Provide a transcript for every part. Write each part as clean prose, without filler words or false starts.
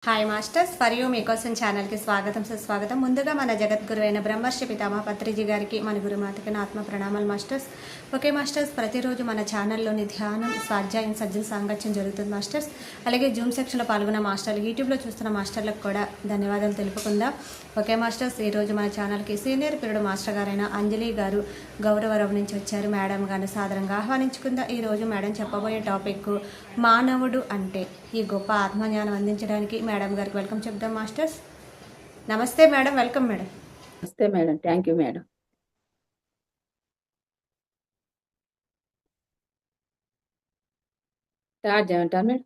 Hi masters, మరియు మీకోసం ఛానల్కి స్వాగతం సుస్వాగతం. ముందుగా మన జగద్గురు అయిన బ్రహ్మర్షి పితామహ పత్రిజీ గారికి, మన గురుమాతకి నా ఆత్మ ప్రణామాలు మాస్టర్స్. ఓకే మాస్టర్స్, ప్రతిరోజు మన ఛానల్లోని ధ్యానం, స్వాధ్యాయం, సజ్జన సాంగత్యం జరుగుతుంది మాస్టర్స్. అలాగే జూమ్ సెక్షన్లో పాల్గొన్న మాస్టర్లు, యూట్యూబ్లో చూస్తున్న మాస్టర్లకు కూడా ధన్యవాదాలు తెలుపుకుందాం. ఓకే మాస్టర్స్, ఈరోజు మన ఛానల్కి సీనియర్ పీరియడ్ మాస్టర్ గారైన అంజలి గారు గౌరవరం నుంచి వచ్చారు. మేడం గారిని సాదరంగా ఆహ్వానించుకుందాం. ఈరోజు మేడం చెప్పబోయే టాపిక్ మానవుడు అంటే. ఈ గొప్ప ఆత్మజ్ఞానం అందించడానికి మేడం గారికి వెల్కమ్ చెప్దాం మాస్టర్స్. నమస్తే మేడం, వెల్కమ్ మేడం. నమస్తే madam, thank you madam. Start చేయమంటారు మేడం?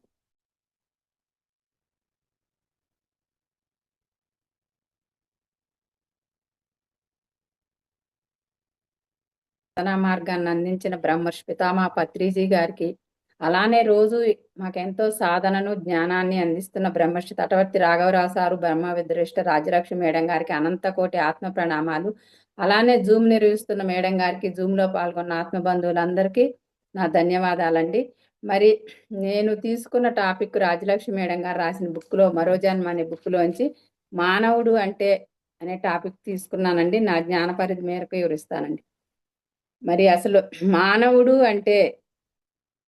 సాధనా మార్గాన్ని అందించిన బ్రహ్మర్షి పితామహ పత్రిజీ గారికి, అలానే రోజు మాకెంతో సాధనను జ్ఞానాన్ని అందిస్తున్న బ్రహ్మర్షి తటవర్తి రాఘవరావు సారు, బ్రహ్మ విద్రేష్ట రాజలక్ష్మి మేడం గారికి అనంత కోటి ఆత్మ ప్రణామాలు. అలానే జూమ్ నిర్వహిస్తున్న మేడం గారికి, జూమ్ లో పాల్గొన్న ఆత్మ బంధువులందరికీ నా ధన్యవాదాలండి. మరి నేను తీసుకున్న టాపిక్ రాజలక్ష్మి మేడం గారు రాసిన బుక్ లో, మరో జన్మ అనే బుక్ లోంచి మానవుడు అంటే అనే టాపిక్ తీసుకున్నానండి. నా జ్ఞాన పరిధి మేరకు వివరిస్తానండి. మరి అసలు మానవుడు అంటే,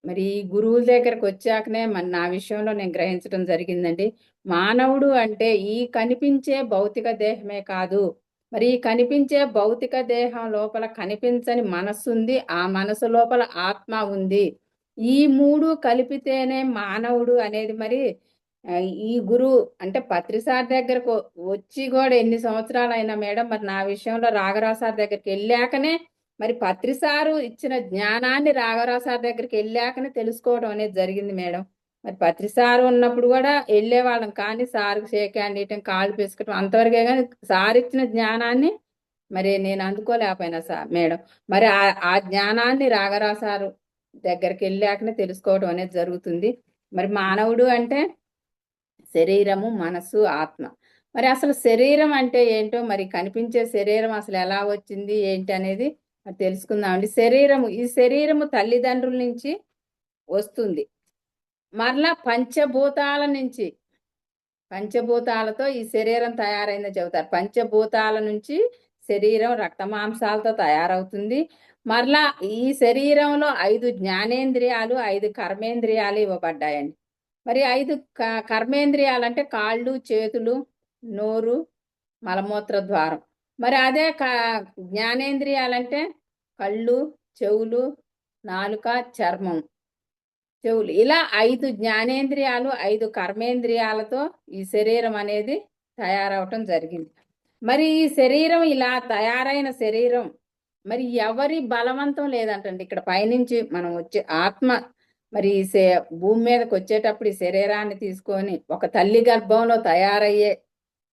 మరి గురువుల దగ్గరకు వచ్చాకనే నా విషయంలో నేను గ్రహించడం జరిగిందండి. మానవుడు అంటే ఈ కనిపించే భౌతిక దేహమే కాదు, మరి ఈ కనిపించే భౌతిక దేహం లోపల కనిపించని మనస్సు ఉంది, ఆ మనసు లోపల ఆత్మ ఉంది. ఈ మూడు కలిపితేనే మానవుడు అనేది. మరి ఈ గురువు అంటే పత్రిసార్ దగ్గరకు వచ్చి కూడా ఎన్ని సంవత్సరాలు అయినా మేడం, మరి నా విషయంలో రాఘరావు సార్ దగ్గరికి వెళ్ళాకనే, మరి పత్రిసారు ఇచ్చిన జ్ఞానాన్ని రాఘవరావు సార్ దగ్గరికి వెళ్ళాకనే తెలుసుకోవడం అనేది జరిగింది మేడం. మరి పత్రిసారు ఉన్నప్పుడు కూడా వెళ్ళేవాళ్ళం, కానీ సార్కి షేక్ హ్యాండ్ ఇయటం, కాళ్ళు పెసుకోవటం అంతవరకే. కానీ సార్ ఇచ్చిన జ్ఞానాన్ని మరి నేను అందుకోలేకపోయినా సార్ మేడం. మరి ఆ జ్ఞానాన్ని రాఘవరావు సారు దగ్గరికి వెళ్ళాకనే తెలుసుకోవడం అనేది జరుగుతుంది. మరి మానవుడు అంటే శరీరము, మనసు, ఆత్మ. మరి అసలు శరీరం అంటే ఏంటో, మరి కనిపించే శరీరం అసలు ఎలా వచ్చింది ఏంటి అనేది తెలుసుకుందామండి. శరీరము, ఈ శరీరము తల్లిదండ్రుల నుంచి వస్తుంది, మరలా పంచభూతాల నుంచి, పంచభూతాలతో ఈ శరీరం తయారైందని చెబుతారు. పంచభూతాల నుంచి శరీరం రక్త మాంసాలతో తయారవుతుంది. మరలా ఈ శరీరంలో 5 జ్ఞానేంద్రియాలు, 5 కర్మేంద్రియాలు ఇవ్వబడ్డాయండి. మరి 5 కర్మేంద్రియాలంటే కాళ్ళు, చేతులు, నోరు, మలమూత్ర ద్వారం. మరి అదే జ్ఞానేంద్రియాలంటే కళ్ళు, చెవులు, నాలుక, చర్మం, చెవులు. ఇలా 5 జ్ఞానేంద్రియాలు, 5 కర్మేంద్రియాలతో ఈ శరీరం అనేది తయారవటం జరిగింది. మరి ఈ శరీరం, ఇలా తయారైన శరీరం మరి ఎవరి బలవంతం లేదంటండి. ఇక్కడ పైనుంచి మనం వచ్చే ఆత్మ మరి భూమి మీదకి వచ్చేటప్పుడు ఈ శరీరాన్ని తీసుకొని ఒక తల్లి గర్భంలో తయారయ్యే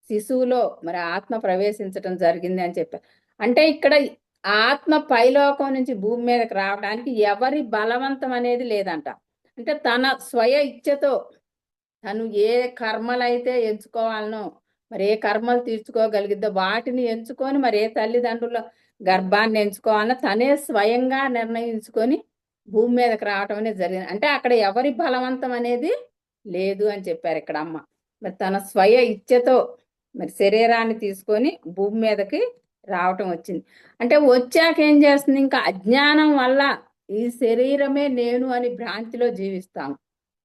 శిశువులో మరి ఆత్మ ప్రవేశించటం జరిగింది అని చెప్పారు. అంటే ఇక్కడ ఆత్మ పైలోకం నుంచి భూమి మీదకి రావడానికి ఎవరి బలవంతం అనేది లేదంట. అంటే తన స్వయ ఇచ్ఛతో తను ఏ కర్మలైతే ఎంచుకోవాలనో, మరి ఏ కర్మలు తీర్చుకోగలిగిద్దో వాటిని ఎంచుకొని, మరి ఏ తల్లిదండ్రుల గర్భాన్ని ఎంచుకోవాలనో తనే స్వయంగా నిర్ణయించుకొని భూమి మీదకి రావటం అనేది జరిగింది. అంటే అక్కడ ఎవరి బలవంతం అనేది లేదు అని చెప్పారు ఇక్కడ అమ్మ. మరి తన స్వయ ఇచ్ఛతో మరి శరీరాన్ని తీసుకొని భూమి మీదకి రావటం వచ్చింది. అంటే వచ్చాక ఏం చేస్తుంది, ఇంకా అజ్ఞానం వల్ల ఈ శరీరమే నేను అని భ్రాంతిలో జీవిస్తాం.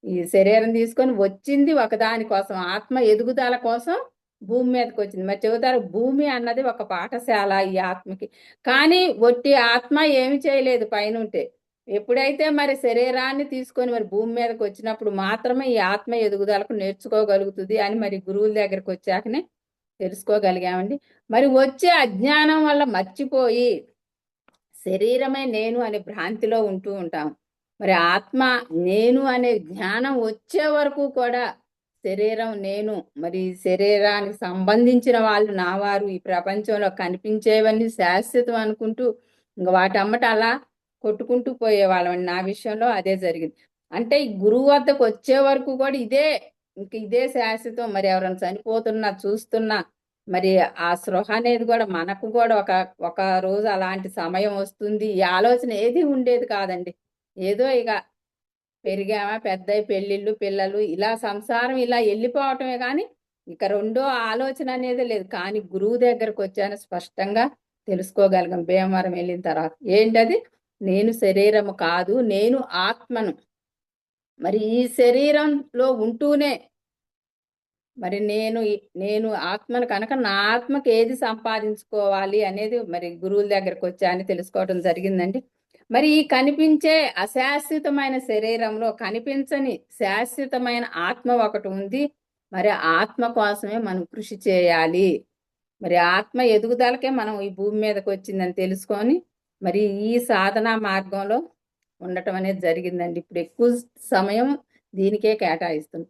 ఈ శరీరం తీసుకొని వచ్చింది ఒకదాని కోసం, ఆత్మ ఎదుగుదల కోసం భూమి మీదకి వచ్చింది. మరి చెబుతారు భూమి అన్నది ఒక పాఠశాల ఈ ఆత్మకి. కానీ ఒట్టి ఆత్మ ఏమి చేయలేదు పైనుంటే. ఎప్పుడైతే మరి శరీరాన్ని తీసుకొని మరి భూమి మీదకి వచ్చినప్పుడు మాత్రమే ఈ ఆత్మ ఎదుగుదలకు నేర్చుకోగలుగుతుంది అని మరి గురువుల దగ్గరికి వచ్చాకనే తెలుసుకోగలిగామండి. మరి వచ్చే అజ్ఞానం వల్ల మర్చిపోయి శరీరమే నేను అనే భ్రాంతిలో ఉంటూ ఉంటాం. మరి ఆత్మ నేను అనే జ్ఞానం వచ్చే వరకు కూడా శరీరం నేను, మరి శరీరానికి సంబంధించిన వాళ్ళు నావారు, ఈ ప్రపంచంలో కనిపించేవన్నీ శాశ్వతం అనుకుంటూ ఇంకా వాటమ్మట అలా కొట్టుకుంటూ పోయేవాళ్ళం. నా విషయంలో అదే జరిగింది. అంటే ఈ గురువు వద్దకు వచ్చే వరకు కూడా ఇదే శాశ్వతం. మరి ఎవరైనా చనిపోతున్నా చూస్తున్నా మరి ఆ స్పృహ అనేది కూడా మనకు కూడా ఒక రోజు అలాంటి సమయం వస్తుంది, ఈ ఆలోచన ఏది ఉండేది కాదండి. ఏదో ఇక పెరిగామా, పెద్దయి పెళ్ళిళ్ళు, పిల్లలు, ఇలా సంసారం ఇలా వెళ్ళిపోవటమే కానీ ఇక రెండో ఆలోచన అనేది లేదు. కానీ గురువు దగ్గరకు వచ్చాను, స్పష్టంగా తెలుసుకోగలిగాం భీమవరం వెళ్ళిన తర్వాత. ఏంటది? నేను శరీరము కాదు, నేను ఆత్మను. మరి ఈ శరీరంలో ఉంటూనే మరి నేను ఆత్మను కనుక నా ఆత్మకి ఏది సంపాదించుకోవాలి అనేది మరి గురువుల దగ్గరకు వచ్చా అని తెలుసుకోవడం జరిగిందండి. మరి ఈ కనిపించే అశాశ్వతమైన శరీరంలో కనిపించని శాశ్వతమైన ఆత్మ ఒకటి ఉంది. మరి ఆత్మ కోసమే మనం కృషి చేయాలి. మరి ఆత్మ ఎదుగుదలకే మనం ఈ భూమి మీదకి వచ్చిందని తెలుసుకొని మరి ఈ సాధనా మార్గంలో ఉండటం అనేది జరిగిందండి. ఇప్పుడు ఎక్కువ సమయం దీనికే కేటాయిస్తుంది.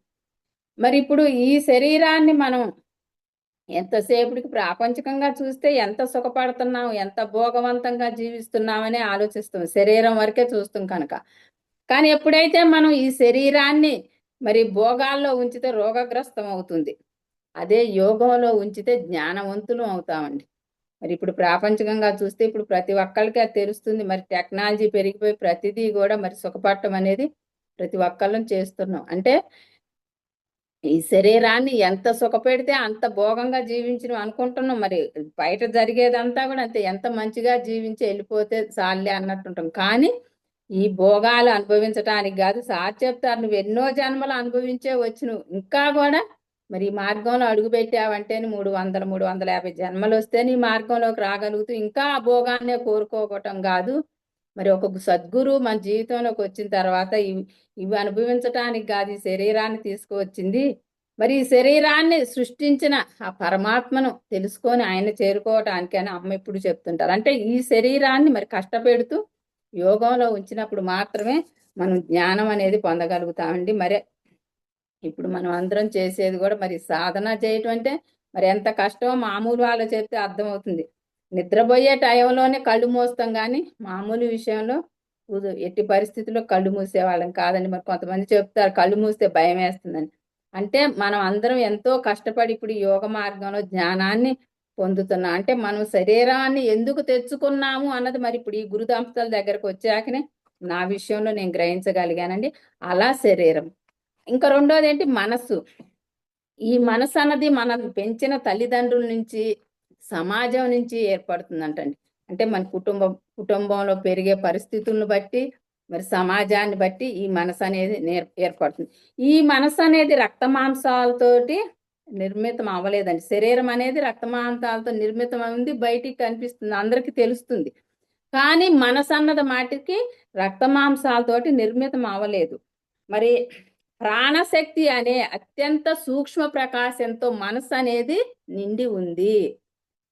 మరి ఇప్పుడు ఈ శరీరాన్ని మనం ఎంతసేపటికి ప్రాపంచికంగా చూస్తే ఎంత సుఖపడుతున్నాం, ఎంత భోగవంతంగా జీవిస్తున్నామని ఆలోచిస్తాం, శరీరం వరకే చూస్తాం కనుక. కానీ ఎప్పుడైతే మనం ఈ శరీరాన్ని మరి భోగాల్లో ఉంచితే రోగగ్రస్తం అవుతుంది, అదే యోగంలో ఉంచితే జ్ఞానవంతులు అవుతామండి. మరి ఇప్పుడు ప్రాపంచికంగా చూస్తే ఇప్పుడు ప్రతి ఒక్కరికి అది తెలుస్తుంది. మరి టెక్నాలజీ పెరిగిపోయి ప్రతిదీ కూడా మరి సుఖపడటం అనేది ప్రతి ఒక్కళ్ళం చేస్తున్నాం. అంటే ఈ శరీరాన్ని ఎంత సుఖపెడితే అంత భోగంగా జీవించడం అనుకుంటున్నాం. మరి బయట జరిగేదంతా కూడా అంతే, ఎంత మంచిగా జీవించి వెళ్ళిపోతే చాలే అన్నట్టుంటాం. కానీ ఈ భోగాలు అనుభవించటానికి కాదు, సార్ చెప్తారు, నువ్వు ఎన్నో జన్మలు అనుభవించే వచ్చి నువ్వు ఇంకా కూడా మరి ఈ మార్గంలో అడుగు పెట్టావంటే 300-350 జన్మలు వస్తే నీ మార్గంలోకి రాగలుగుతూ ఇంకా ఆ భోగాన్నే కోరుకోవటం కాదు. మరి ఒక సద్గురు మన జీవితంలోకి వచ్చిన తర్వాత ఇవి అనుభవించటానికి కాదు ఈ శరీరాన్ని తీసుకువచ్చింది. మరి ఈ శరీరాన్ని సృష్టించిన ఆ పరమాత్మను తెలుసుకొని ఆయన చేరుకోవటానికి అని అమ్మ ఇప్పుడు చెప్తుంటారు. అంటే ఈ శరీరాన్ని మరి కష్టపెడుతూ యోగంలో ఉంచినప్పుడు మాత్రమే మనం జ్ఞానం అనేది పొందగలుగుతామండి. మరి ఇప్పుడు మనం అందరం చేసేది కూడా మరి సాధన చేయటం అంటే మరి ఎంత కష్టమో మామూలు వాళ్ళు చెప్తే అర్థమవుతుంది. నిద్రపోయే టైంలోనే కళ్ళు మూస్తాం కానీ మామూలు విషయంలో ఎట్టి పరిస్థితుల్లో కళ్ళు మూసేవాళ్ళం కాదండి. మరి కొంతమంది చెప్తారు కళ్ళు మూస్తే భయం వేస్తుందని. అంటే మనం అందరం ఎంతో కష్టపడి ఇప్పుడు యోగ మార్గంలో జ్ఞానాన్ని పొందుతున్నాం. అంటే మనం శరీరాన్ని ఎందుకు తెచ్చుకున్నాము అన్నది మరి ఇప్పుడు ఈ గురు దంపతుల దగ్గరకు వచ్చాకనే నా విషయంలో నేను గ్రహించగలిగానండి. అలా శరీరం. ఇంకా రెండోది ఏంటి? మనస్సు. ఈ మనసు అన్నది మనం పెంచిన తల్లిదండ్రుల నుంచి, సమాజం నుంచి ఏర్పడుతుందంటండి. అంటే మన కుటుంబంలో పెరిగే పరిస్థితులను బట్టి మరి సమాజాన్ని బట్టి ఈ మనసు అనేది ఏర్పడుతుంది. ఈ మనసు అనేది రక్త మాంసాలతోటి నిర్మితం అవ్వలేదండి. శరీరం అనేది రక్త మాంసాలతో నిర్మితం అయింది, బయటికి కనిపిస్తుంది, అందరికి తెలుస్తుంది. కానీ మనసు అన్నది మాటికి రక్త మాంసాలతోటి నిర్మితం అవ్వలేదు. మరి ప్రాణశక్తి అనే అత్యంత సూక్ష్మ ప్రకాశంతో మనసు అనేది నిండి ఉంది.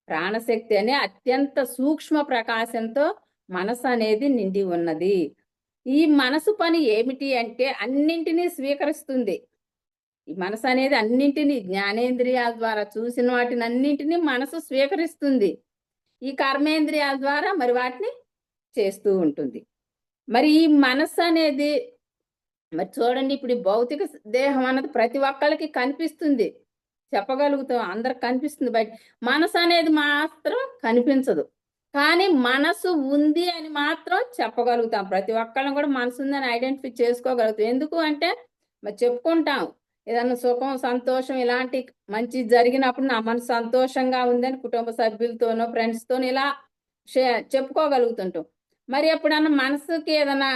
ప్రాణశక్తి అనే అత్యంత సూక్ష్మ ప్రకాశంతో మనసు అనేది నిండి ఉన్నది. ఈ మనసు పని ఏమిటి అంటే అన్నింటినీ స్వీకరిస్తుంది. ఈ మనసు అనేది అన్నింటినీ జ్ఞానేంద్రియాల ద్వారా చూసిన వాటిని అన్నింటినీ మనసు స్వీకరిస్తుంది. ఈ కర్మేంద్రియాల ద్వారా మరి వాటిని చేస్తూ ఉంటుంది. మరి ఈ మనసు అనేది మరి చూడండి, ఇప్పుడు ఈ భౌతిక దేహం అన్నది ప్రతి ఒక్కళ్ళకి కనిపిస్తుంది, చెప్పగలుగుతాం, అందరికి కనిపిస్తుంది. బయట మనసు అనేది మాత్రం కనిపించదు. కానీ మనసు ఉంది అని మాత్రం చెప్పగలుగుతాం. ప్రతి ఒక్కళ్ళని కూడా మనసు ఉందని ఐడెంటిఫై చేసుకోగలుగుతాం. ఎందుకు అంటే మరి చెప్పుకుంటాం, ఏదన్నా సుఖం, సంతోషం ఇలాంటి మంచి జరిగినప్పుడు నా మనసు సంతోషంగా ఉందని కుటుంబ సభ్యులతోనో ఫ్రెండ్స్తోనో ఇలా చెప్పుకోగలుగుతుంటాం. మరి ఎప్పుడన్నా మనసుకి ఏదైనా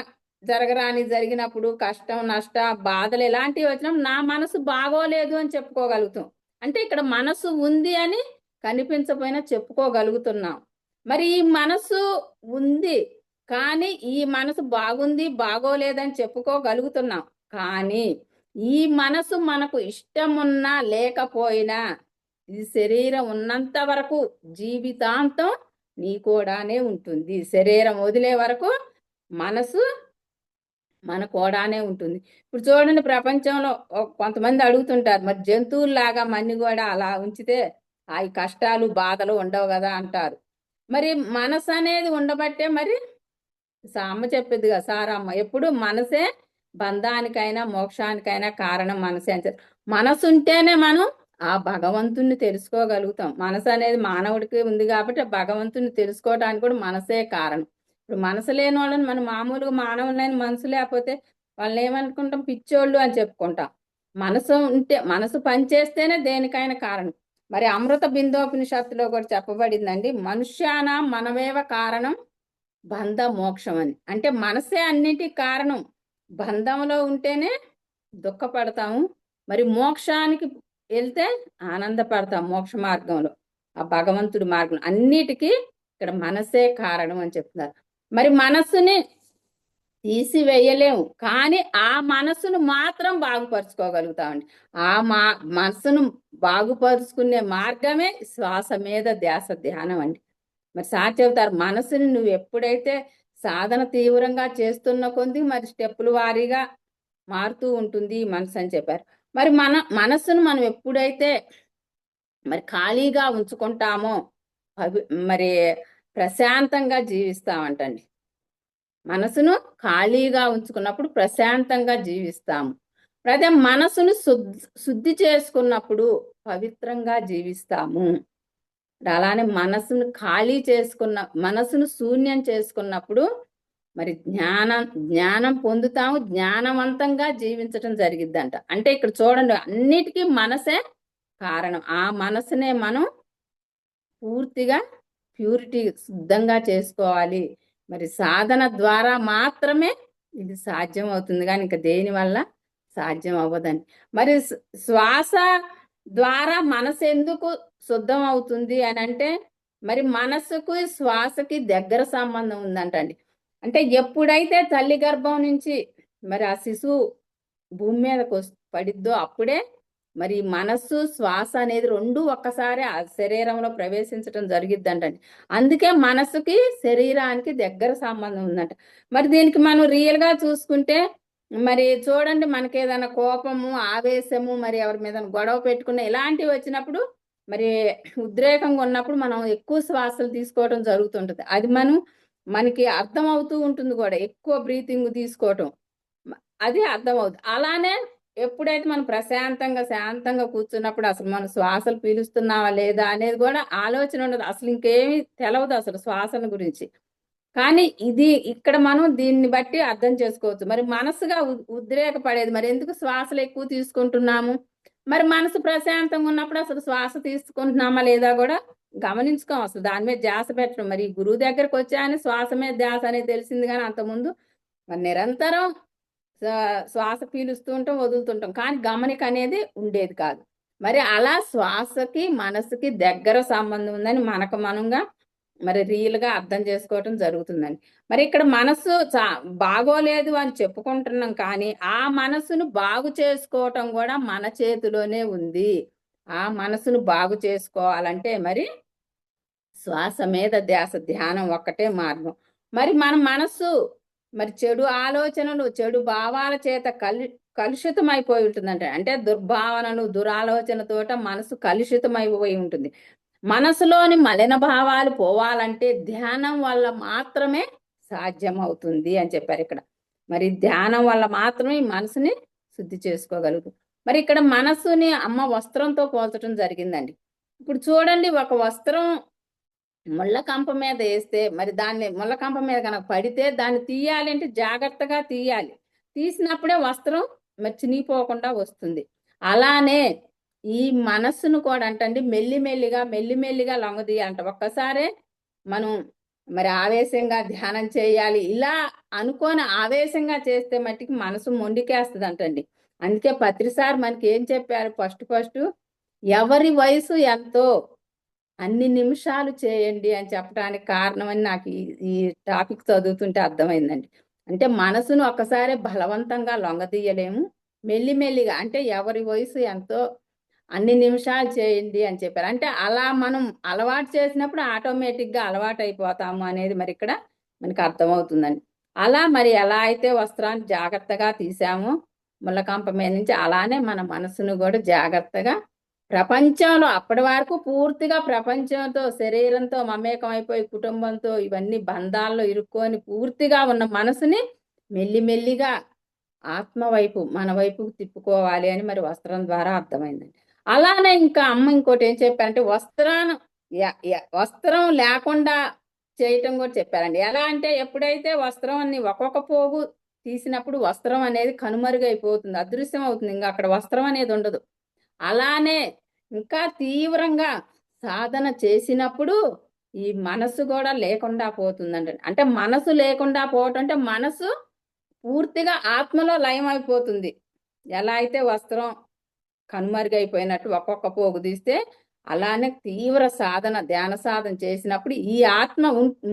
జరిగినప్పుడు కష్టం, నష్ట, బాధలు ఇలాంటివి వచ్చినప్పుడు నా మనసు బాగోలేదు అని చెప్పుకోగలుగుతాం. అంటే ఇక్కడ మనసు ఉంది అని కనిపించకపోయినా చెప్పుకోగలుగుతున్నాం. మరి ఈ మనసు ఉంది కానీ ఈ మనసు బాగుంది బాగోలేదని చెప్పుకోగలుగుతున్నాం. కానీ ఈ మనసు మనకు ఇష్టమున్నా లేకపోయినా ఈ శరీరం ఉన్నంత వరకు జీవితాంతం నీ కూడానే ఉంటుంది. శరీరం వదిలే వరకు మనసు మన కూడానే ఉంటుంది. ఇప్పుడు చూడండి, ప్రపంచంలో కొంతమంది అడుగుతుంటారు, మరి జంతువుల్లాగా మన్ని కూడా అలా ఉంచితే ఆ కష్టాలు బాధలు ఉండవు కదా అంటారు. మరి మనసు అనేది ఉండబట్టే మరి అమ్మ చెప్పేది కదా, సారమ్మ ఎప్పుడు మనసే బంధానికైనా మోక్షానికైనా కారణం మనసే అని. మనసు ఉంటేనే మనం ఆ భగవంతుణ్ణి తెలుసుకోగలుగుతాం. మనసు అనేది మానవుడికి ఉంది కాబట్టి భగవంతుని తెలుసుకోవడానికి కూడా మనసే కారణం. ఇప్పుడు మనసు లేని వాళ్ళని మనం మామూలుగా మానవులైన మనసు లేకపోతే వాళ్ళని ఏమనుకుంటాం, పిచ్చోళ్ళు అని చెప్పుకుంటాం. మనసు ఉంటే, మనసు పనిచేస్తేనే దేనికైనా కారణం. మరి అమృత బిందోపనిషత్తులో కూడా చెప్పబడిందండి, మనుష్యాన మనమేవ కారణం బంధ మోక్షం అని. అంటే మనసే అన్నిటికి కారణం. బంధంలో ఉంటేనే దుఃఖపడతాము, మరి మోక్షానికి వెళ్తే ఆనందపడతాం. మోక్ష మార్గంలో, ఆ భగవంతుడి మార్గం, అన్నిటికీ ఇక్కడ మనసే కారణం అని చెప్తున్నారు. మరి మనస్సుని తీసివేయలేము, కానీ ఆ మనసును మాత్రం బాగుపరుచుకోగలుగుతామండి. ఆ మనసును బాగుపరుచుకునే మార్గమే శ్వాస మీద ధ్యాస, ధ్యానం అండి. మరి సార్ చెబుతారు, మనసుని నువ్వు ఎప్పుడైతే సాధన తీవ్రంగా చేస్తున్న కొద్ది మరి స్టెప్పుల వారీగా మారుతూ ఉంటుంది ఈ మనసు అని చెప్పారు. మరి మనస్సును మనం ఎప్పుడైతే మరి ఖాళీగా ఉంచుకుంటామో మరి ప్రశాంతంగా జీవిస్తామంటండి. మనసును ఖాళీగా ఉంచుకున్నప్పుడు ప్రశాంతంగా జీవిస్తాము. అదే మనసును శుద్ధి చేసుకున్నప్పుడు పవిత్రంగా జీవిస్తాము. అలానే మనసును ఖాళీ చేసుకున్న, మనసును శూన్యం చేసుకున్నప్పుడు మరి జ్ఞానం పొందుతాము, జ్ఞానవంతంగా జీవించటం జరిగిద్దంట. అంటే ఇక్కడ చూడండి, అన్నిటికీ మనసే కారణం. ఆ మనసునే మనం పూర్తిగా ప్యూరిటీ, శుద్ధంగా చేసుకోవాలి. మరి సాధన ద్వారా మాత్రమే ఇది సాధ్యం అవుతుంది, కానీ ఇంకా దేని వల్ల సాధ్యం అవ్వదని. మరి శ్వాస ద్వారా మనసు ఎందుకు శుద్ధం అవుతుంది అని అంటే, మరి మనసుకు శ్వాసకి దగ్గర సంబంధం ఉందంటండి. అంటే ఎప్పుడైతే తల్లి గర్భం నుంచి మరి ఆ శిశువు భూమి మీదకు పడిద్దో అప్పుడే మరి మనస్సు శ్వాస అనేది రెండు ఒక్కసారి ఆ శరీరంలో ప్రవేశించడం జరిగిద్దంటండి. అందుకే మనసుకి శరీరానికి దగ్గర సంబంధం ఉందంట. మరి దీనికి మనం రియల్ గా చూసుకుంటే, మరి చూడండి, మనకి ఏదైనా కోపము, ఆవేశము, మరి ఎవరి మీద గొడవ పెట్టుకున్న ఇలాంటివి వచ్చినప్పుడు, మరి ఉద్రేకంగా ఉన్నప్పుడు మనం ఎక్కువ శ్వాసలు తీసుకోవడం జరుగుతుంటది. అది మనకి అర్థం అవుతూ ఉంటుంది కూడా, ఎక్కువ బ్రీతింగ్ తీసుకోవటం అది అర్థమవుతుంది. అలానే ఎప్పుడైతే మనం ప్రశాంతంగా శాంతంగా కూర్చున్నప్పుడు అసలు మనం శ్వాసలు పీలుస్తున్నావా లేదా అనేది కూడా ఆలోచన ఉండదు. అసలు ఇంకేమీ తెలవదు అసలు శ్వాసల గురించి. కానీ ఇది ఇక్కడ మనం దీన్ని బట్టి అర్థం చేసుకోవచ్చు. మరి మనసుగా ఉద్రేకపడేది, మరి ఎందుకు శ్వాసలు ఎక్కువ తీసుకుంటున్నాము? మరి మనసు ప్రశాంతంగా ఉన్నప్పుడు అసలు శ్వాస తీసుకుంటున్నామా లేదా కూడా గమనించుకోం. అసలు దాని మీద ధ్యాస పెట్టడం. మరి గురువు దగ్గరకు వచ్చాయని శ్వాస మీద ధ్యాస అనేది తెలిసింది, కానీ అంతకుముందు మరి నిరంతరం శ్వాస పీలుస్తూ ఉంటాం, వదులుతుంటాం, కానీ గమనిక అనేది ఉండేది కాదు. మరి అలా శ్వాసకి మనసుకి దగ్గర సంబంధం ఉందని మనకు మనంగా మరి రియల్ గా అర్థం చేసుకోవటం జరుగుతుందండి. మరి ఇక్కడ మనసు బాగోలేదు అని చెప్పుకుంటున్నాం, కానీ ఆ మనసును బాగు చేసుకోవటం కూడా మన చేతిలోనే ఉంది. ఆ మనసును బాగు చేసుకోవాలంటే మరి శ్వాస మీద ధ్యాస, ధ్యానం ఒక్కటే మార్గం. మరి మన మనస్సు మరి చెడు ఆలోచనలు, చెడు భావాల చేత కలుషితమైపోయి ఉంటుందంట. అంటే దుర్భావనలు, దురాలోచనతోట మనసు కలుషితమైపోయి ఉంటుంది. మనసులోని మలిన భావాలు పోవాలంటే ధ్యానం వల్ల మాత్రమే సాధ్యం అవుతుంది అని చెప్పారు ఇక్కడ. మరి ధ్యానం వల్ల మాత్రమే మనసుని శుద్ధి చేసుకోగలుగుతుంది. మరి ఇక్కడ మనసుని అమ్మ వస్త్రంతో పోల్చడం జరిగిందండి. ఇప్పుడు చూడండి, ఒక వస్త్రం ముళ్ళకంప మీద వేస్తే మరి దాన్ని ముళ్ళకంప మీద కనుక పడితే దాన్ని తీయాలి అంటే జాగ్రత్తగా తీయాలి. తీసినప్పుడే వస్త్రం మరి చినిగిపోకుండా వస్తుంది. అలానే ఈ మనస్సును కూడా అంటండి మెల్లిమెల్లిగా లొంగదీయాలంట. ఒక్కసారే మనం మరి ఆవేశంగా ధ్యానం చేయాలి ఇలా అనుకోని ఆవేశంగా చేస్తే మట్టికి మనసు మొండికేస్తుంది అంటండి. అందుకే పత్రిసార్ మనకి ఏం చెప్పారు, ఫస్ట్ ఎవరి వయసు ఎంతో అన్ని నిమిషాలు చేయండి అని చెప్పడానికి కారణం అని నాకు ఈ టాపిక్ చదువుతుంటే అర్థమైందండి. అంటే మనసును ఒక్కసారి బలవంతంగా లొంగదీయలేము, మెల్లిమెల్లిగా, అంటే ఎవరి వయసు ఎంతో అన్ని నిమిషాలు చేయండి అని చెప్పారు. అంటే అలా మనం అలవాటు చేసినప్పుడు ఆటోమేటిక్గా అలవాటు అయిపోతాము అనేది మరి ఇక్కడ మనకు అర్థమవుతుందండి. అలా మరి ఎలా అయితే వస్త్రాన్ని జాగ్రత్తగా తీసామో ముళ్ళకంప మీద నుంచి, అలానే మన మనసును కూడా జాగ్రత్తగా ప్రపంచంలో అప్పటి వరకు పూర్తిగా ప్రపంచంతో శరీరంతో మమేకం అయిపోయి కుటుంబంతో ఇవన్నీ బంధాల్లో ఇరుక్కొని పూర్తిగా ఉన్న మనసుని మెల్లిమెల్లిగా ఆత్మ వైపు, మన వైపు తిప్పుకోవాలి అని మరి వస్త్రం ద్వారా అర్థమైందండి. అలానే ఇంకా అమ్మ ఇంకోటి ఏం చెప్పారంటే వస్త్రం లేకుండా చేయటం కూడా చెప్పారండి. ఎలా అంటే ఎప్పుడైతే వస్త్రాన్ని ఒక్కొక్క పోగు తీసినప్పుడు వస్త్రం అనేది కనుమరుగైపోతుంది, అదృశ్యం అవుతుంది, ఇంకా అక్కడ వస్త్రం అనేది ఉండదు. అలానే ఇంకా తీవ్రంగా సాధన చేసినప్పుడు ఈ మనసు కూడా లేకుండా పోతుందండి. అంటే మనసు లేకుండా పోవటం అంటే మనసు పూర్తిగా ఆత్మలో లయం అయిపోతుంది. ఎలా అయితే వస్త్రం కనుమరుగైపోయినట్టు ఒక్కొక్క పోగు తీస్తే, అలానే తీవ్ర సాధన, ధ్యాన సాధన చేసినప్పుడు ఈ ఆత్మ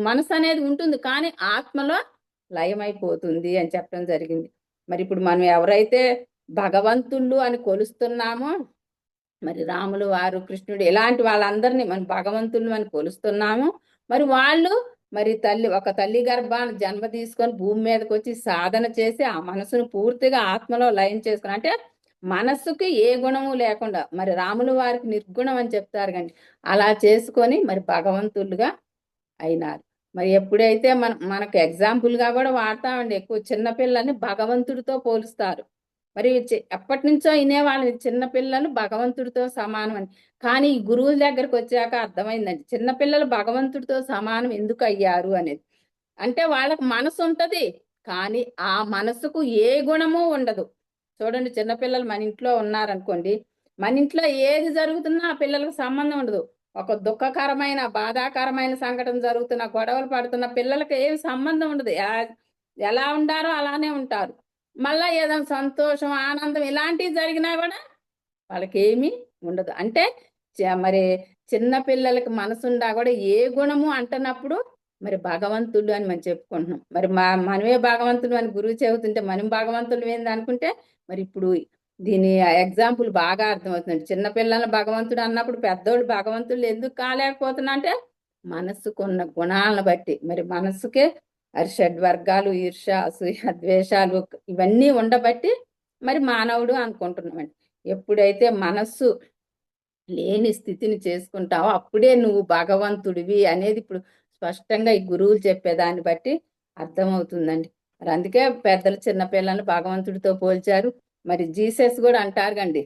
మనసు అనేది ఉంటుంది, కానీ ఆత్మలో లయమైపోతుంది అని చెప్పడం జరిగింది. మరి ఇప్పుడు మనం ఎవరైతే భగవంతుళ్ళు అని కొలుస్తున్నామో, మరి రాములు వారు, కృష్ణుడు ఇలాంటి వాళ్ళందరినీ మనం భగవంతులు అని కొలుస్తున్నాము. మరి వాళ్ళు మరి ఒక తల్లి గర్భాన జన్మ తీసుకొని భూమి మీదకి వచ్చి సాధన చేసి ఆ మనసును పూర్తిగా ఆత్మలో లయం చేసుకుని, అంటే మనస్సుకి ఏ గుణము లేకుండా, మరి రాములు వారికి నిర్గుణం అని చెప్తారు కానీ అలా చేసుకొని మరి భగవంతులుగా అయినారు. మరి ఎప్పుడైతే మనకు ఎగ్జాంపుల్గా కూడా వాడతామండి, ఎక్కువ చిన్నపిల్లల్ని భగవంతుడితో పోలుస్తారు. మరి ఎప్పటి నుంచో వినేవాళ్ళని చిన్నపిల్లలు భగవంతుడితో సమానం అని. కానీ ఈ గురువుల దగ్గరకు వచ్చాక అర్థమైందండి, చిన్నపిల్లలు భగవంతుడితో సమానం ఎందుకు అయ్యారు అనేది. అంటే వాళ్ళకి మనసు ఉంటది, కానీ ఆ మనసుకు ఏ గుణము ఉండదు. చూడండి, చిన్నపిల్లలు మన ఇంట్లో ఉన్నారనుకోండి, మన ఇంట్లో ఏది జరుగుతున్నా ఆ పిల్లలకు సంబంధం ఉండదు. ఒక దుఃఖకరమైన, బాధాకరమైన సంఘటన జరుగుతున్న, గొడవలు పడుతున్న పిల్లలకి ఏమి సంబంధం ఉండదు. ఎలా ఉండారో అలానే ఉంటారు. మళ్ళా ఏదైనా సంతోషం, ఆనందం ఇలాంటివి జరిగినా కూడా వాళ్ళకి ఏమీ ఉండదు. అంటే మరి చిన్న పిల్లలకి మనసుండా కూడా ఏ గుణము అంటున్నప్పుడు మరి భగవంతుడు అని మనం చెప్పుకుంటున్నాం. మరి మనమే భగవంతుడు అని గురువు చెబుతుంటే మనం భగవంతుడు ఏంది అనుకుంటే, మరి ఇప్పుడు దీని ఎగ్జాంపుల్ బాగా అర్థమవుతుంది. చిన్నపిల్లల భగవంతుడు అన్నప్పుడు పెద్దోళ్ళు భగవంతుడు ఎందుకు కాలేకపోతున్నా అంటే మనస్సుకున్న గుణాలను బట్టి. మరి మనస్సుకే షడ్వర్గాలు, ఈర్ష, అసూయ, ద్వేషాలు ఇవన్నీ ఉండబట్టి మరి మానవుడు అనుకుంటున్నామండి. ఎప్పుడైతే మనస్సు లేని స్థితిని చేసుకుంటావో అప్పుడే నువ్వు భగవంతుడివి అనేది ఇప్పుడు స్పష్టంగా ఈ గురువులు చెప్పేదాన్ని బట్టి అర్థమవుతుందండి. మరి అందుకే పెద్దలు చిన్నపిల్లలను భగవంతుడితో పోల్చారు. మరి జీసస్ కూడా అంటారు కండి,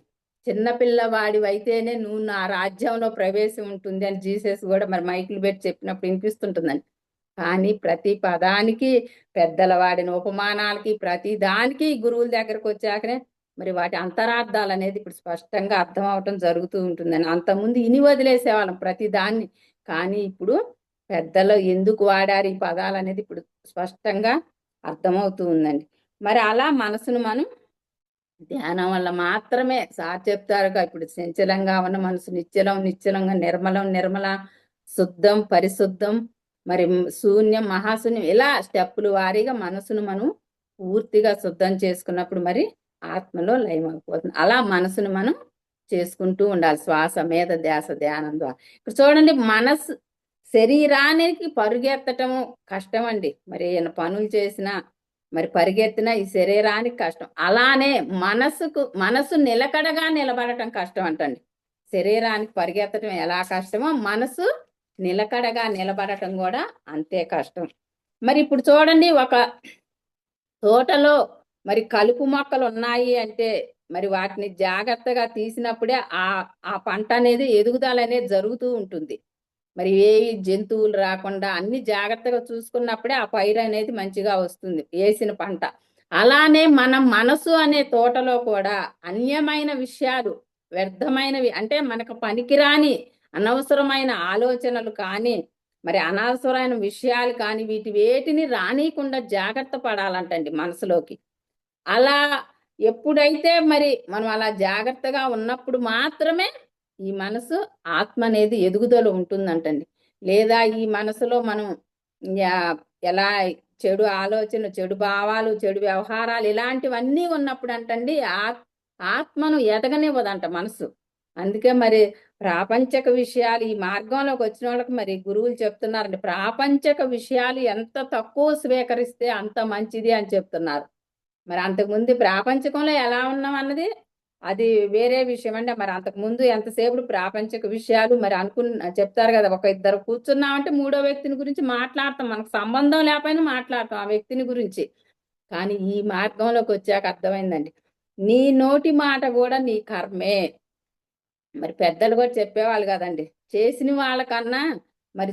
చిన్నపిల్లవాడి అయితేనే నువ్వు నా రాజ్యంలో ప్రవేశం ఉంటుంది అని జీసస్ కూడా మరి మైకులు పెట్టి చెప్పినప్పుడు వినిపిస్తుంటుందండి. కానీ ప్రతి పదానికి, పెద్దల వాడిన ఉపమానాలకి, ప్రతి దానికి గురువుల దగ్గరకు వచ్చాకనే మరి వాటి అంతరార్థాలు అనేది ఇప్పుడు స్పష్టంగా అర్థం అవటం జరుగుతూ ఉంటుందని. అంతకుముందు ఇని వదిలేసేవాళ్ళం ప్రతి దాన్ని, కానీ ఇప్పుడు పెద్దలు ఎందుకు వాడారు ఈ పదాలు అనేది ఇప్పుడు స్పష్టంగా అర్థమవుతూ ఉందండి. మరి అలా మనసును మనం ధ్యానం వల్ల మాత్రమే, సార్ చెప్తారుగా ఇప్పుడు చంచలంగా ఉన్న మనసు నిశ్చలంగా, నిర్మల, శుద్ధం, పరిశుద్ధం, మరి శూన్యం, మహాశూన్యం, ఇలా స్టెప్పులు వారీగా మనసును మనం పూర్తిగా శుద్ధం చేసుకున్నప్పుడు మరి ఆత్మలో లయమైపోతుంది. అలా మనసును మనం చేసుకుంటూ ఉండాలి, శ్వాస మీద ధ్యాస, ధ్యానం ద్వారా. ఇప్పుడు చూడండి, మనసు శరీరానికి పరుగెత్తటము కష్టం అండి. మరి ఏమైనా పనులు చేసినా మరి పరిగెత్తినా ఈ శరీరానికి కష్టం. అలానే మనసు నిలకడగా నిలబడటం కష్టం అంటండి. శరీరానికి పరిగెత్తడం ఎలా కష్టమో మనసు నిలకడగా నిలబడటం కూడా అంతే కష్టం. మరి ఇప్పుడు చూడండి, ఒక తోటలో మరి కలుపు మొక్కలు ఉన్నాయి అంటే మరి వాటిని జాగ్రత్తగా తీసినప్పుడే ఆ పంట అనేది, ఎదుగుదల అనేది జరుగుతూ ఉంటుంది. మరి ఏ జంతువులు రాకుండా అన్ని జాగ్రత్తగా చూసుకున్నప్పుడే ఆ పైరు అనేది మంచిగా వస్తుంది, వేసిన పంట. అలానే మనం మనసు అనే తోటలో కూడా అన్యమైన విషయాలు, వ్యర్థమైనవి, అంటే మనకు పనికిరాని అనవసరమైన ఆలోచనలు కానీ, మరి అనవసరమైన విషయాలు కానీ, వేటిని రానియకుండా జాగ్రత్త పడాలంటండి మనసులోకి. అలా ఎప్పుడైతే మరి మనం అలా జాగ్రత్తగా ఉన్నప్పుడు మాత్రమే ఈ మనసు, ఆత్మ అనేది ఎదుగుదల ఉంటుందంటండి. లేదా ఈ మనసులో మనం ఎలా చెడు ఆలోచన, చెడు భావాలు, చెడు వ్యవహారాలు ఇలాంటివన్నీ ఉన్నప్పుడు అంటండి ఆత్మను ఎదగనివ్వదంట మనసు. అందుకే మరి ప్రాపంచక విషయాలు, ఈ మార్గంలోకి వచ్చిన వాళ్ళకి మరి గురువులు చెప్తున్నారండి, ప్రాపంచక విషయాలు ఎంత తక్కువ స్వీకరిస్తే అంత మంచిది అని చెప్తున్నారు. మరి అంతకుముందు ప్రాపంచకంలో ఎలా ఉన్నాం అన్నది అది వేరే విషయం అండి. మరి అంతకుముందు ఎంతసేపు ప్రాపంచక విషయాలు మరి చెప్తారు కదా, ఒక ఇద్దరు కూర్చున్నామంటే మూడో వ్యక్తిని గురించి మాట్లాడతాం, మనకు సంబంధం లేకపోయినా మాట్లాడతాం ఆ వ్యక్తిని గురించి. కానీ ఈ మార్గంలోకి వచ్చాక అర్థమైందండి, నీ నోటి మాట కూడా నీ కర్మే. మరి పెద్దలు కూడా చెప్పేవాళ్ళు కదండి, చేసిన వాళ్ళకన్నా మరి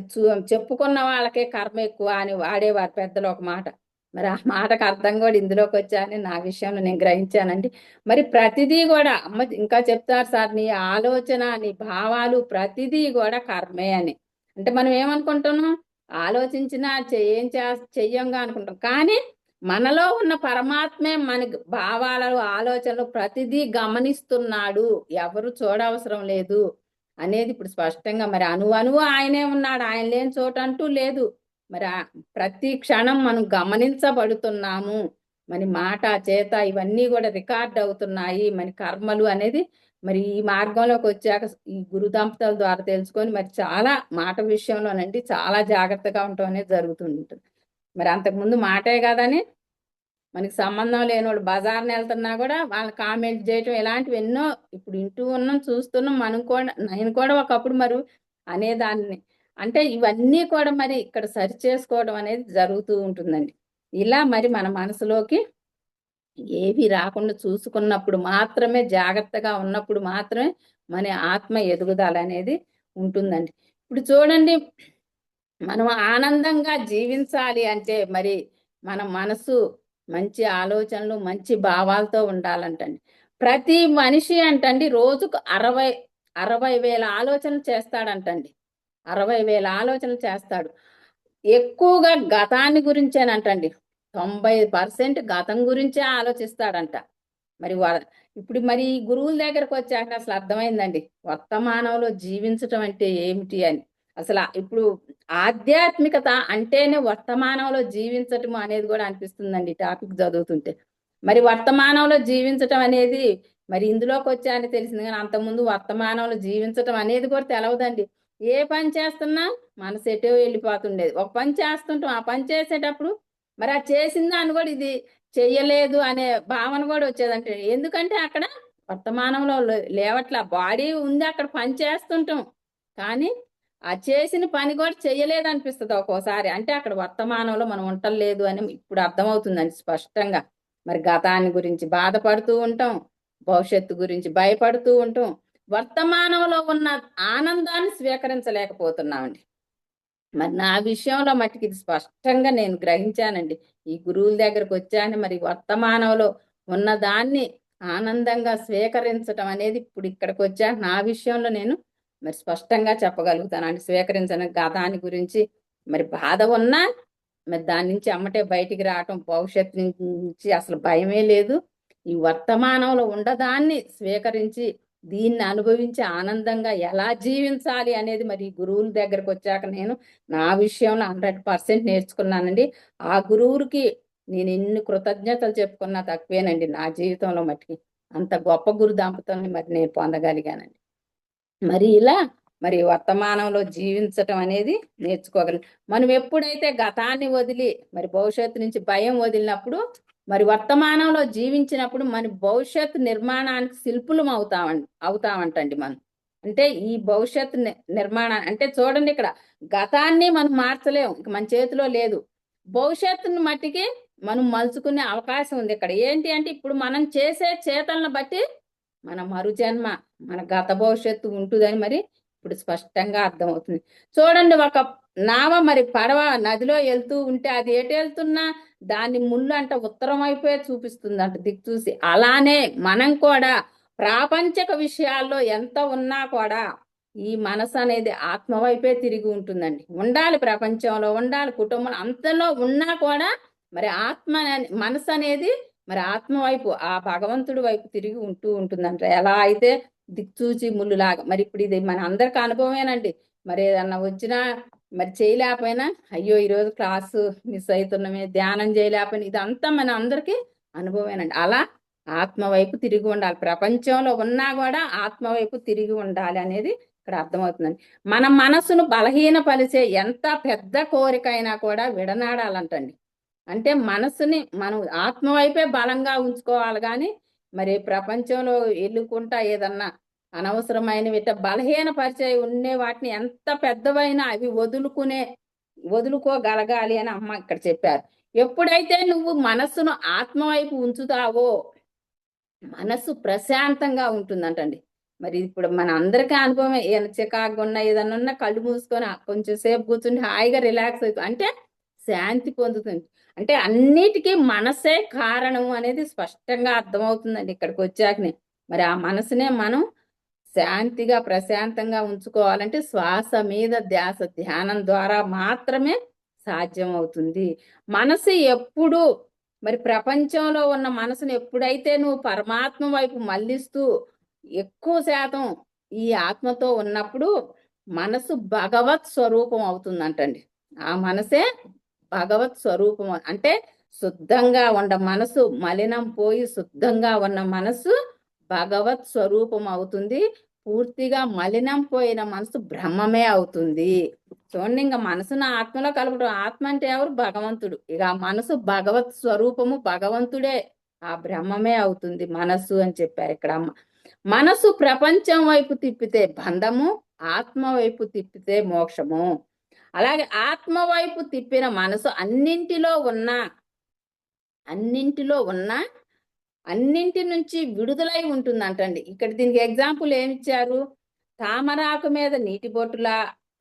చెప్పుకున్న వాళ్ళకే కర్మ ఎక్కువ అని వాడేవారు పెద్దలు ఒక మాట. మరి ఆ మాటకు అర్థం కూడా ఇందులోకి వచ్చాయని నా విషయంలో నేను గ్రహించానండి. మరి ప్రతిదీ కూడా అమ్మ ఇంకా చెప్తారు సార్, నీ ఆలోచన నీ భావాలు ప్రతిదీ కూడా కర్మే అని. అంటే మనం ఏమనుకుంటున్నాం, ఆలోచించినా ఏం చెయ్యంగా అనుకుంటాం, కానీ మనలో ఉన్న పరమాత్మే మన భావాలు ఆలోచనలు ప్రతిదీ గమనిస్తున్నాడు, ఎవరు చూడవసరం లేదు అనేది ఇప్పుడు స్పష్టంగా మరి అణువు ఆయనే ఉన్నాడు, ఆయన లేని చోట అంటూ లేదు. మరి ప్రతి క్షణం మనం గమనించబడుతున్నాము, మరి మాట చేత ఇవన్నీ కూడా రికార్డ్ అవుతున్నాయి మన కర్మలు అనేది. మరి ఈ మార్గంలోకి వచ్చాక ఈ గురు దంపతుల ద్వారా తెలుసుకొని మరి చాలా మాట విషయంలోనండి చాలా జాగ్రత్తగా ఉండటం అనేది జరుగుతుంటుంది. మరి అంతకుముందు మాటే కాదని మనకి సంబంధం లేని వాళ్ళు బజార్ని వెళ్తున్నా కూడా వాళ్ళు కామెంట్ చేయటం ఇలాంటివి ఎన్నో ఇప్పుడు వింటూ ఉన్నాం, చూస్తున్నాం. మనం కూడా, నేను కూడా ఒకప్పుడు మరి అనేదాన్ని. అంటే ఇవన్నీ కూడా మరి ఇక్కడ సరి చేసుకోవడం అనేది జరుగుతూ ఉంటుందండి. ఇలా మరి మన మనసులోకి ఏవి రాకుండా చూసుకున్నప్పుడు మాత్రమే, జాగ్రత్తగా ఉన్నప్పుడు మాత్రమే మన ఆత్మ ఎదుగుదల అనేది ఉంటుందండి. ఇప్పుడు చూడండి, మనం ఆనందంగా జీవించాలి అంటే మరి మన మనసు మంచి ఆలోచనలు మంచి భావాలతో ఉండాలంటండి. ప్రతి మనిషి అంటండి రోజుకు 60,000 ఆలోచనలు చేస్తాడంటండి. 60,000 ఆలోచనలు చేస్తాడు. ఎక్కువగా గతాన్ని గురించేనంటండి. 90% గతం గురించే ఆలోచిస్తాడంట. మరి ఇప్పుడు మరి గురువుల దగ్గరకు వచ్చాక అసలు అర్థమైందండి వర్తమానంలో జీవించటం అంటే ఏమిటి అని. అసలు ఇప్పుడు ఆధ్యాత్మికత అంటేనే వర్తమానంలో జీవించటం అనేది కూడా అనిపిస్తుందండి టాపిక్ చదువుతుంటే. మరి వర్తమానంలో జీవించటం అనేది మరి ఇందులోకి వచ్చాయని తెలిసింది, కానీ అంతకుముందు వర్తమానంలో జీవించటం అనేది కూడా తెలవదండి. ఏ పని చేస్తున్నా మనసు ఎటో వెళ్ళిపోతుండేది. ఒక పని చేస్తుంటాం, ఆ పని చేసేటప్పుడు మరి ఆ చేసిన దాన్ని కూడా ఇది చెయ్యలేదు అనే భావన కూడా వచ్చేదంటే, ఎందుకంటే అక్కడ వర్తమానంలో లేవట్ల బాడీ ఉంది, అక్కడ పని చేస్తుంటాం, కానీ ఆ చేసిన పని కూడా చెయ్యలేదు అనిపిస్తుంది ఒక్కోసారి. అంటే అక్కడ వర్తమానంలో మనం ఉండలేదు అని ఇప్పుడు అర్థమవుతుందండి స్పష్టంగా. మరి గతాన్ని గురించి బాధపడుతూ ఉంటాం, భవిష్యత్తు గురించి భయపడుతూ ఉంటాం, వర్తమానంలో ఉన్న ఆనందాన్ని స్వీకరించలేకపోతున్నామండి. మరి నా విషయంలో మట్టుకు ఇది స్పష్టంగా నేను గ్రహించానండి. ఈ గురువుల దగ్గరకు వచ్చాను, మరి వర్తమానంలో ఉన్నదాన్ని ఆనందంగా స్వీకరించటం అనేది ఇప్పుడు ఇక్కడికి వచ్చాక నా విషయంలో నేను మరి స్పష్టంగా చెప్పగలుగుతానండి. స్వీకరించను గతాన్ని గురించి మరి బాధ ఉన్నా మరి దాని నుంచి అమ్మటే బయటికి రావటం, భవిష్యత్తు నుంచి అసలు భయమే లేదు. ఈ వర్తమానంలో ఉండదాన్ని స్వీకరించి దీన్ని అనుభవించి ఆనందంగా ఎలా జీవించాలి అనేది మరి గురువుల దగ్గరకు వచ్చాక నేను నా విషయంలో 100% నేర్చుకున్నానండి. ఆ గురువుకి నేను ఎన్ని కృతజ్ఞతలు చెప్పుకున్నా తక్కువేనండి నా జీవితంలో మట్టుకి. అంత గొప్ప గురు దంపతుల్ని మరి నేను పొందగలిగానండి. మరి ఇలా మరి వర్తమానంలో జీవించటం అనేది నేర్చుకోగలం. మనం ఎప్పుడైతే గతాన్ని వదిలి మరి భవిష్యత్తు నుంచి భయం వదిలినప్పుడు మరి వర్తమానంలో జీవించినప్పుడు మన భవిష్యత్తు నిర్మాణానికి శిల్పులం అవుతామంటండి మనం. అంటే ఈ భవిష్యత్తు నిర్మాణాన్ని అంటే చూడండి, ఇక్కడ గతాన్ని మనం మార్చలేము, ఇక మన చేతిలో లేదు. భవిష్యత్తుని మట్టికి మనం మలుచుకునే అవకాశం ఉంది. ఇక్కడ ఏంటి అంటే ఇప్పుడు మనం చేసే చేతలను బట్టి మన మరుజన్మ, మన గత భవిష్యత్తు ఉంటుందని మరి ఇప్పుడు స్పష్టంగా అర్థమవుతుంది. చూడండి, ఒక నావ మరి పడవ నదిలో వెళ్తూ ఉంటే అది ఎటు వెళ్తున్నా దాన్ని ముళ్ళు అంట ఉత్తరం వైపే చూపిస్తుందంట దిక్చూసి. అలానే మనం కూడా ప్రాపంచక విషయాల్లో ఎంత ఉన్నా కూడా ఈ మనసు అనేది ఆత్మ వైపే తిరిగి ఉంటుందండి. ఉండాలి, ప్రపంచంలో ఉండాలి, కుటుంబంలో అంతలో ఉన్నా కూడా మరి మనసు అనేది మరి ఆత్మ వైపు, ఆ భగవంతుడి వైపు తిరిగి ఉంటూ ఉంటుందంట. ఎలా అయితే దిక్చూచి ముళ్ళులాగా. మరి ఇప్పుడు ఇది మన అందరికి అనుభవమేనండి. మరి ఏదన్నా వచ్చినా మరి చేయలేకపోయినా అయ్యో ఈరోజు క్లాసు మిస్ అవుతున్నామే, ధ్యానం చేయలేకపోయినా, ఇదంతా మన అందరికీ అనుభవమేనండి. అలా ఆత్మ వైపు తిరిగి ఉండాలి, ప్రపంచంలో ఉన్నా కూడా ఆత్మ వైపు తిరిగి ఉండాలి అనేది ఇక్కడ అర్థమవుతుందండి. మన మనసును బలహీనపరిచే ఎంత పెద్ద కోరికైనా కూడా విడనాడాలంటండి. అంటే మనసుని మనం ఆత్మ వైపే బలంగా ఉంచుకోవాలి, కానీ మరి ప్రపంచంలో ఎల్లుకుంటా ఏదన్నా అనవసరమైనవి బలహీనపరిచే ఉండే వాటిని ఎంత పెద్దవైనా అవి వదులుకోగలగాలి అని అమ్మ ఇక్కడ చెప్పారు. ఎప్పుడైతే నువ్వు మనస్సును ఆత్మ వైపు ఉంచుతావో మనస్సు ప్రశాంతంగా ఉంటుందంటండి. మరి ఇప్పుడు మన అందరికీ అనుభవమే, ఏదైనా చికాకుగా ఉన్నా ఏదన్నా ఉన్నా కళ్ళు మూసుకొని కొంచెం సేపు కూర్చుని హాయిగా రిలాక్స్ అవుతుంది. అంటే శాంతి పొందుతుంది. అంటే అన్నిటికీ మనసే కారణం అనేది స్పష్టంగా అర్థమవుతుందండి ఇక్కడికి వచ్చాకనే. మరి ఆ మనసునే మనం శాంతిగా ప్రశాంతంగా ఉంచుకోవాలంటే శ్వాస మీద ధ్యాస ధ్యానం ద్వారా మాత్రమే సాధ్యం అవుతుంది. మనసు ఎప్పుడు మరి ప్రపంచంలో ఉన్న మనసును ఎప్పుడైతే నువ్వు పరమాత్మ వైపు మళ్ళిస్తూ ఎక్కువ శాతం ఈ ఆత్మతో ఉన్నప్పుడు మనసు భగవత్ స్వరూపం అవుతుందంటండి. ఆ మనసే భగవత్ స్వరూపం. అంటే శుద్ధంగా ఉన్న మనసు, మలినం పోయి శుద్ధంగా ఉన్న మనసు భగవత్ స్వరూపం అవుతుంది. పూర్తిగా మలినం పోయిన మనసు బ్రహ్మమే అవుతుంది. చూడండి, ఇంకా మనసును ఆత్మలో కలపడం. ఆత్మ అంటే ఎవరు? భగవంతుడు. ఇక ఆ మనసు భగవత్ స్వరూపము, భగవంతుడే, ఆ బ్రహ్మమే అవుతుంది మనసు అని చెప్పారు ఇక్కడ అమ్మ. మనసు ప్రపంచం వైపు తిప్పితే బంధము, ఆత్మ వైపు తిప్పితే మోక్షము. అలాగే ఆత్మ వైపు తిప్పిన మనసు అన్నింటిలో ఉన్న అన్నింటి నుంచి విడుదలై ఉంటుందంటండి. ఇక్కడ దీనికి ఎగ్జాంపుల్ ఏమిచ్చారు? తామరాకు మీద నీటి బొట్టులా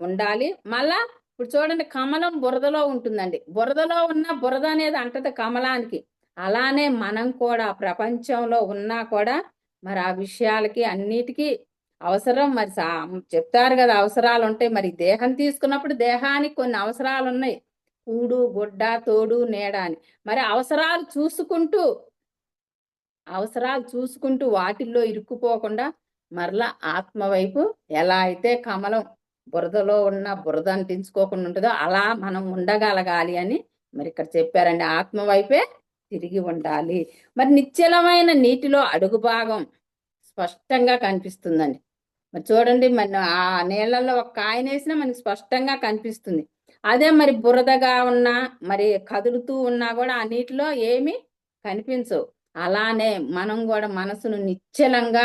ఉండాలి. మళ్ళా ఇప్పుడు చూడండి, కమలం బురదలో ఉంటుందండి. బురదలో ఉన్న బురద అనేది అంటది కమలానికి. అలానే మనం కూడా ప్రపంచంలో ఉన్నా కూడా మరి ఆ విషయాలకి అన్నిటికీ అవసరం. మరి చెప్తారు కదా, అవసరాలు ఉంటాయి. మరి దేహం తీసుకున్నప్పుడు దేహానికి కొన్ని అవసరాలు ఉన్నాయి. కూడు, గుడ్డ, తోడు, నీడ అని. మరి అవసరాలు చూసుకుంటూ వాటిల్లో ఇరుక్కుపోకుండా మరలా ఆత్మ వైపు ఎలా అయితే కమలం బురదలో ఉన్న బురద అంటించుకోకుండా ఉంటుందో అలా మనం ఉండగలగాలి అని మరి ఇక్కడ చెప్పారండి. ఆత్మ వైపే తిరిగి ఉండాలి. మరి నిశ్చలమైన నీటిలో అడుగు భాగం స్పష్టంగా కనిపిస్తుందండి. మరి చూడండి, మరి ఆ నీళ్ళల్లో ఒక కాయన వేసినా మనకి స్పష్టంగా కనిపిస్తుంది. అదే మరి బురదగా ఉన్నా, మరి కదులుతూ ఉన్నా కూడా ఆ నీటిలో ఏమీ కనిపించవు. అలానే మనం కూడా మనసును నిశ్చలంగా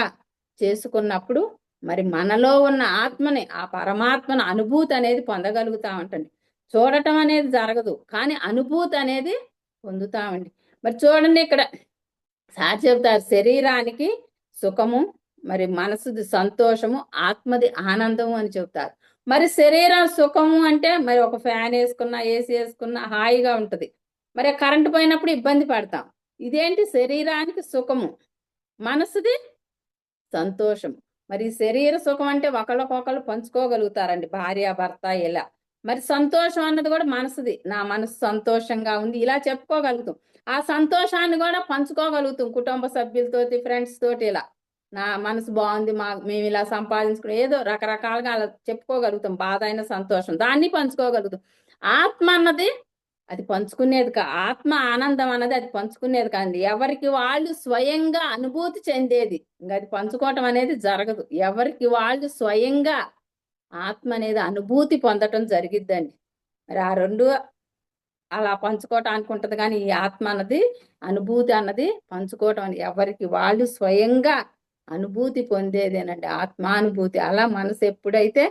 చేసుకున్నప్పుడు మరి మనలో ఉన్న ఆత్మని, ఆ పరమాత్మను అనుభూతి అనేది పొందగలుగుతామంటండి. చూడటం అనేది జరగదు, కానీ అనుభూతి అనేది పొందుతామండి. మరి చూడండి, ఇక్కడ సార్ చెబుతారు, శరీరానికి సుఖము, మరి మనసుది సంతోషము, ఆత్మది ఆనందము అని చెబుతారు. మరి శరీరం సుఖము అంటే మరి ఒక ఫ్యాన్ వేసుకున్నా, ఏసీ వేసుకున్నా హాయిగా ఉంటది. మరి కరెంటు పోయినప్పుడు ఇబ్బంది పడతాం. ఇదేంటి? శరీరానికి సుఖము, మనసుది సంతోషం. మరి శరీర సుఖం అంటే ఒకళ్ళకొకళ్ళు పంచుకోగలుగుతారండి, భార్య భర్త ఇలా. మరి సంతోషం అన్నది కూడా మనసుది. నా మనసు సంతోషంగా ఉంది ఇలా చెప్పుకోగలుగుతాం. ఆ సంతోషాన్ని కూడా పంచుకోగలుగుతాం కుటుంబ సభ్యులతోటి, ఫ్రెండ్స్ తోటి ఇలా. నా మనసు బాగుంది, మేము ఇలా సంపాదించుకుని ఏదో రకరకాలుగా అలా చెప్పుకోగలుగుతాం. బాధ అయిన సంతోషం దాన్ని పంచుకోగలుగుతాం. ఆత్మ అన్నది అది పంచుకునేది ఆత్మ ఆనందం అన్నది అది పంచుకునేది కాదండి. ఎవరికి వాళ్ళు స్వయంగా అనుభూతి చెందేది. ఇంకా అది పంచుకోవటం అనేది జరగదు. ఎవరికి వాళ్ళు స్వయంగా ఆత్మ అనేది అనుభూతి పొందటం జరిగిద్దండి. మరి ఆ రెండు అలా పంచుకోవటానికి ఉంటది, కానీ ఈ ఆత్మ అన్నది, అనుభూతి అన్నది పంచుకోవటం అని ఎవరికి వాళ్ళు స్వయంగా అనుభూతి పొందేదేనండి, ఆత్మానుభూతి. అలా మనసు ఎప్పుడైతే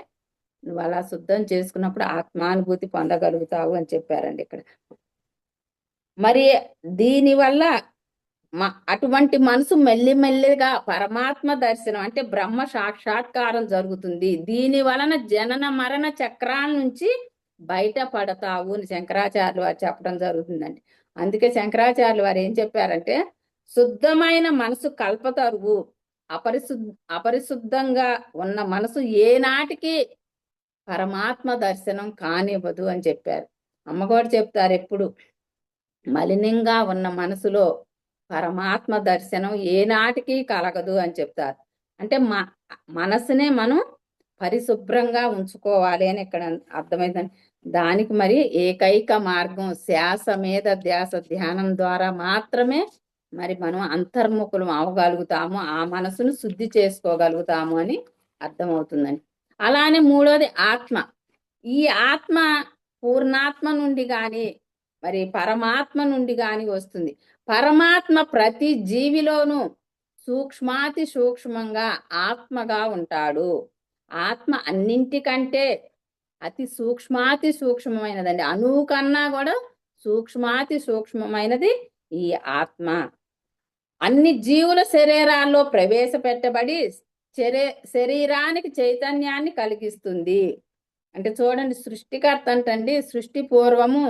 నువ్వు అలా శుద్ధం చేసుకున్నప్పుడు ఆత్మానుభూతి పొందగలుగుతావు అని చెప్పారండి ఇక్కడ. మరి దీనివల్ల అటువంటి మనసు మెల్లిమెల్లిగా పరమాత్మ దర్శనం అంటే బ్రహ్మ సాక్షాత్కారం జరుగుతుంది. దీని వలన జనన మరణ చక్రాల నుంచి బయటపడతావు అని శంకరాచార్యులు వారు చెప్పడం జరుగుతుందండి. అందుకే శంకరాచార్యులు వారు ఏం చెప్పారంటే, శుద్ధమైన మనసు కల్పతరువు, అపరిశుద్ధంగా ఉన్న మనసు ఏనాటికి పరమాత్మ దర్శనం కానివ్వదు అని చెప్పారు. అమ్మ కూడా చెప్తారు ఎప్పుడు, మలినంగా ఉన్న మనసులో పరమాత్మ దర్శనం ఏనాటికి కలగదు అని చెప్తారు. అంటే మనసునే మనం పరిశుభ్రంగా ఉంచుకోవాలి అని ఇక్కడ అర్థమైందని. దానికి మరి ఏకైక మార్గం శ్వాస మీద ధ్యాస ధ్యానం ద్వారా మాత్రమే మరి మనం అంతర్ముఖులం అవ్వగలుగుతాము, ఆ మనసును శుద్ధి చేసుకోగలుగుతాము అని అర్థమవుతుందండి. అలానే మూడోది ఆత్మ. ఈ ఆత్మ పూర్ణాత్మ నుండి గాని మరి పరమాత్మ నుండి గాని వస్తుంది. పరమాత్మ ప్రతి జీవిలోనూ సూక్ష్మాతి సూక్ష్మంగా ఆత్మగా ఉంటాడు. ఆత్మ అన్నింటికంటే అతి సూక్ష్మాతి సూక్ష్మమైనదండి. అణువు కన్నా కూడా సూక్ష్మాతి సూక్ష్మమైనది ఈ ఆత్మ. అన్ని జీవుల శరీరాల్లో ప్రవేశపెట్టబడి శరీరానికి చైతన్యాన్ని కలిగిస్తుంది. అంటే చూడండి, సృష్టికర్త అంటండి, సృష్టి పూర్వము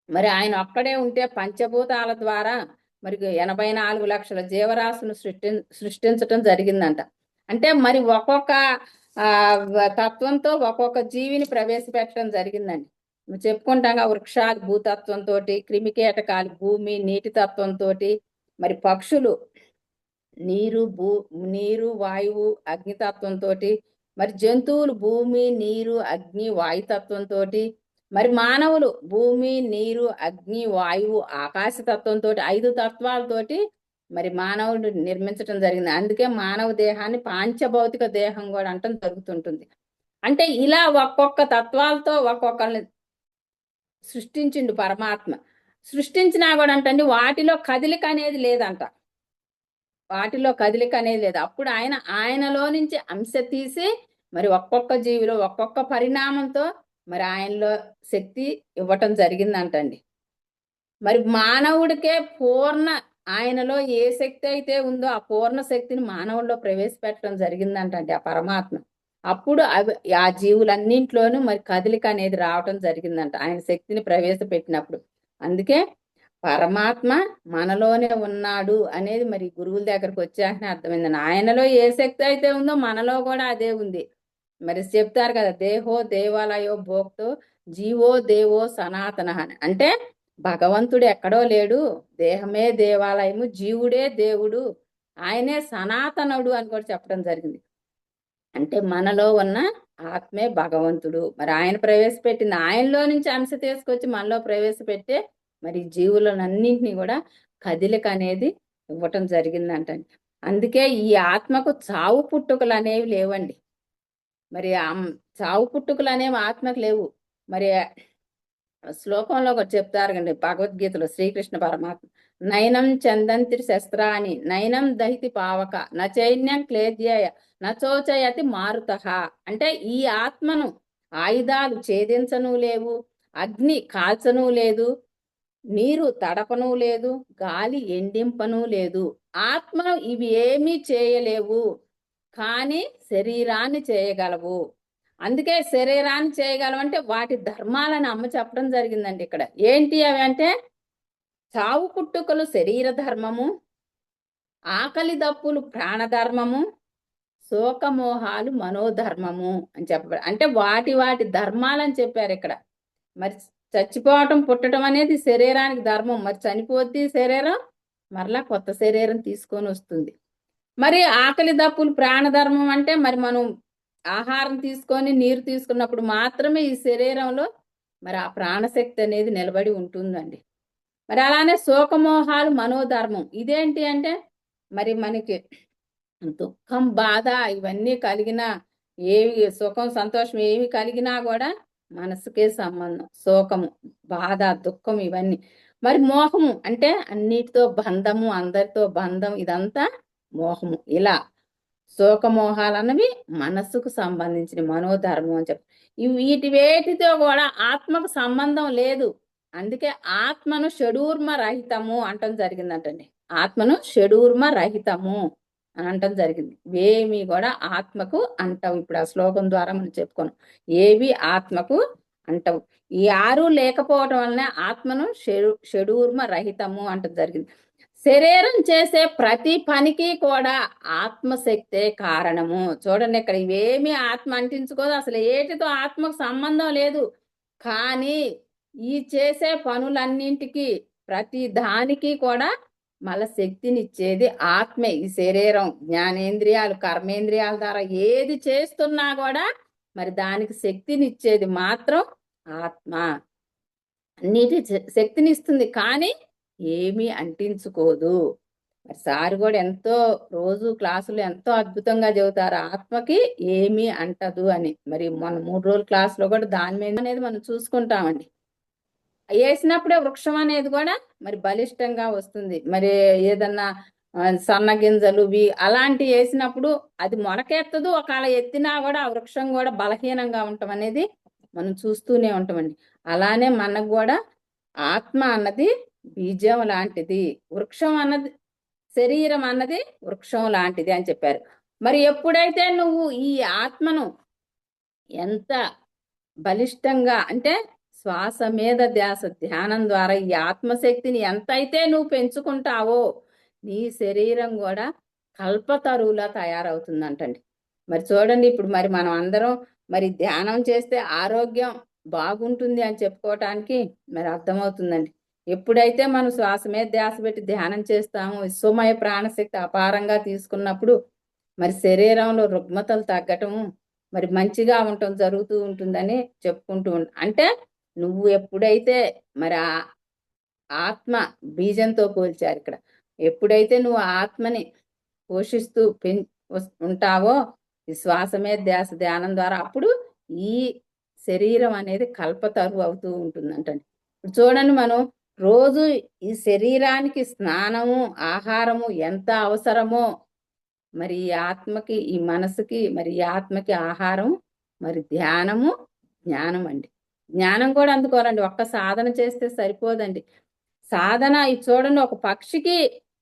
మరి ఆయన ఒక్కడే ఉంటే పంచభూతాల ద్వారా మరి 84 లక్షల జీవరాశులను సృష్టించటం జరిగిందంట. అంటే మరి ఒక్కొక్క తత్వంతో ఒక్కొక్క జీవిని ప్రవేశపెట్టడం జరిగిందండి. మనం చెప్పుకుంటాం వృక్షాలు భూతత్వంతో, క్రిమికీటకాలు భూమి నీటి తత్వంతో, మరి పక్షులు నీరు వాయువు అగ్నితత్వంతో, మరి జంతువులు భూమి నీరు అగ్ని వాయుతత్వంతో, మరి మానవులు భూమి నీరు అగ్ని వాయువు ఆకాశతత్వంతో 5 తత్వాలతోటి మరి మానవుడు నిర్మించడం జరిగింది. అందుకే మానవ దేహాన్ని పాంచభౌతిక దేహం కూడా అంటం జరుగుతుంటుంది. అంటే ఇలా ఒక్కొక్క తత్వాలతో ఒక్కొక్కరిని సృష్టించిండు పరమాత్మ. సృష్టించినా కూడా అంటండి వాటిలో కదలిక అనేది లేదంట. వాటిలో కదలిక అనేది లేదు. అప్పుడు ఆయనలో నుంచి అంశ తీసి మరి ఒక్కొక్క జీవిలో ఒక్కొక్క పరిణామంతో మరి ఆయనలో శక్తి ఇవ్వటం జరిగిందంటండి. మరి మానవుడికే ఆయనలో ఏ శక్తి అయితే ఉందో ఆ పూర్ణ శక్తిని మానవుల్లో ప్రవేశపెట్టడం జరిగిందంటండి ఆ పరమాత్మ. అప్పుడు ఆ జీవులన్నింట్లోనూ మరి కదలిక అనేది రావటం జరిగిందంట ఆయన శక్తిని ప్రవేశపెట్టినప్పుడు. అందుకే పరమాత్మ మనలోనే ఉన్నాడు అనేది మరి గురువుల దగ్గరకు వచ్చాకనే అర్థమైందండి. ఆయనలో ఏ శక్తి అయితే ఉందో మనలో కూడా అదే ఉంది. మరి చెప్తారు కదా, దేహో దేవాలయో భోక్తో జీవో దేవో సనాతన అని. అంటే భగవంతుడు ఎక్కడో లేడు, దేహమే దేవాలయము, జీవుడే దేవుడు, ఆయనే సనాతనుడు అని కూడా చెప్పడం జరిగింది. అంటే మనలో ఉన్న ఆత్మే భగవంతుడు. మరి ఆయన ప్రవేశపెట్టింది ఆయనలో నుంచి అంశ తీసుకొచ్చి మనలో ప్రవేశపెట్టే మరి జీవులనన్నింటినీ కూడా కదిలిక అనేది ఇవ్వటం జరిగిందంటండి. అందుకే ఈ ఆత్మకు చావు పుట్టుకలు అనేవి లేవండి. మరి చావు పుట్టుకలు అనేవి ఆత్మకు లేవు. మరి శ్లోకంలో ఒకటి చెప్తారు కండి భగవద్గీతలో శ్రీకృష్ణ పరమాత్మ, నైనం చందంతి శస్త్రాన్ని నైనం దహితి పావక నైన్యం క్లేద్యాయ నచోచయతి మారుత. అంటే ఈ ఆత్మను ఆయుధాలు ఛేదించను లేవు, అగ్ని కాల్చను లేదు, నీరు తడపను లేదు, గాలి ఎండింపను లేదు. ఆత్మను ఇవి ఏమీ చేయలేవు, కానీ శరీరాన్ని చేయగలవు. అందుకే శరీరాన్ని చేయగలవంటే వాటి ధర్మాలని అమ్మ చెప్పడం జరిగిందండి ఇక్కడ. ఏంటి అవి అంటే, చావు పుట్టుకలు శరీర ధర్మము, ఆకలి దప్పులు ప్రాణధర్మము, శోకమోహాలు మనోధర్మము అని చెప్పబడి, అంటే వాటి ధర్మాలని చెప్పారు ఇక్కడ. మరి చచ్చిపోవటం పుట్టడం అనేది శరీరానికి ధర్మం. మరి చనిపోద్ది శరీరం, మరలా కొత్త శరీరం తీసుకొని వస్తుంది. మరి ఆకలి దప్పులు ప్రాణధర్మం అంటే మరి మనం ఆహారం తీసుకొని నీరు తీసుకున్నప్పుడు మాత్రమే ఈ శరీరంలో మరి ఆ ప్రాణశక్తి అనేది నిలబడి ఉంటుందండి. మరి అలానే శోకమోహాలు మనోధర్మం. ఇదేంటి అంటే మరి మనకి దుఃఖం బాధ ఇవన్నీ కలిగినా, ఏవి సుఖం సంతోషం ఏవి కలిగినా కూడా మనసుకే సంబంధం. శోకము బాధ దుఃఖం ఇవన్నీ. మరి మోహము అంటే అన్నిటితో బంధము, అందరితో బంధం, ఇదంతా మోహము. ఇలా శోకమోహాలన్నవి మనస్సుకు సంబంధించిన మనోధర్మం అని చెప్పి వీటి వేటితో కూడా ఆత్మకు సంబంధం లేదు. అందుకే ఆత్మను షడూర్మ రహితము అంటం జరిగిందంటండి. ఆత్మను షడూర్మ రహితము అని అంటం జరిగింది. ఏమి కూడా ఆత్మకు అంటవు. ఇప్పుడు ఆ శ్లోకం ద్వారా మనం చెప్పుకోను, ఏవి ఆత్మకు అంటవు. ఈ 6 లేకపోవటం వల్లనే ఆత్మను షడూర్మ రహితము అంటం జరిగింది. శరీరం చేసే ప్రతి పనికి కూడా ఆత్మశక్తే కారణము. చూడండి ఇక్కడ ఇవేమి ఆత్మ అంటించుకోదు, అసలు ఏటితో ఆత్మకు సంబంధం లేదు. కానీ ఈ చేసే పనులన్నింటికి ప్రతి దానికి కూడా మళ్ళా శక్తినిచ్చేది ఆత్మే. ఈ శరీరం జ్ఞానేంద్రియాలు కర్మేంద్రియాల ద్వారా ఏది చేస్తున్నా కూడా మరి దానికి శక్తినిచ్చేది మాత్రం ఆత్మ. అన్నిటి శక్తినిస్తుంది కానీ ఏమీ అంటించుకోదు. మరి సార్ కూడా ఎంతో రోజు క్లాసులు ఎంతో అద్భుతంగా చెబుతారు, ఆత్మకి ఏమీ అంటదు అని. మరి మన 3 రోజుల క్లాసులో కూడా దాని మీద అనేది మనం చూసుకుంటామండి. వేసినప్పుడే వృక్షం అనేది కూడా మరి బలిష్టంగా వస్తుంది. మరి ఏదన్నా సన్న గింజలు అలాంటివి వేసినప్పుడు అది మొలకెత్తదు, ఒకవేళ ఎత్తినా కూడా ఆ వృక్షం కూడా బలహీనంగా ఉండటం అనేది మనం చూస్తూనే ఉంటామండి. అలానే మనకు కూడా ఆత్మ అన్నది బీజం లాంటిది, వృక్షం అన్నది శరీరం అన్నది వృక్షం లాంటిది అని చెప్పారు. మరి ఎప్పుడైతే నువ్వు ఈ ఆత్మను ఎంత బలిష్టంగా అంటే శ్వాస మీద ధ్యాస ధ్యానం ద్వారా ఈ ఆత్మశక్తిని ఎంతైతే నువ్వు పెంచుకుంటావో నీ శరీరం కూడా కల్పతరువులా తయారవుతుందంటండి. మరి చూడండి, ఇప్పుడు మరి మనం అందరం మరి ధ్యానం చేస్తే ఆరోగ్యం బాగుంటుంది అని చెప్పుకోవటానికి మరి అర్థమవుతుందండి. ఎప్పుడైతే మనం శ్వాస మీద ధ్యాస పెట్టి ధ్యానం చేస్తామో విశ్వమయ ప్రాణశక్తి అపారంగా తీసుకున్నప్పుడు మరి శరీరంలో రుగ్మతలు తగ్గటము మరి మంచిగా ఉండటం జరుగుతూ ఉంటుందని చెప్పుకుంటూ అంటే నువ్వు ఎప్పుడైతే మరి ఆ ఆత్మ బీజంతో పోల్చారు ఇక్కడ. ఎప్పుడైతే నువ్వు ఆత్మని పోషిస్తూ ఉంటావో ఈ శ్వాస మీద ధ్యాస ధ్యానం ద్వారా అప్పుడు ఈ శరీరం అనేది కల్పతరువు అవుతూ ఉంటుందంటండి. ఇప్పుడు చూడండి, మనం రోజు ఈ శరీరానికి స్నానము ఆహారము ఎంత అవసరమో మరి ఈ ఆత్మకి ఈ మనసుకి మరి ఈ ఆత్మకి ఆహారం మరి ధ్యానము జ్ఞానం అండి. జ్ఞానం కూడా అందుకోవాలండి. ఒక్క సాధన చేస్తే సరిపోదండి. సాధన ఇది చూడండి, ఒక పక్షికి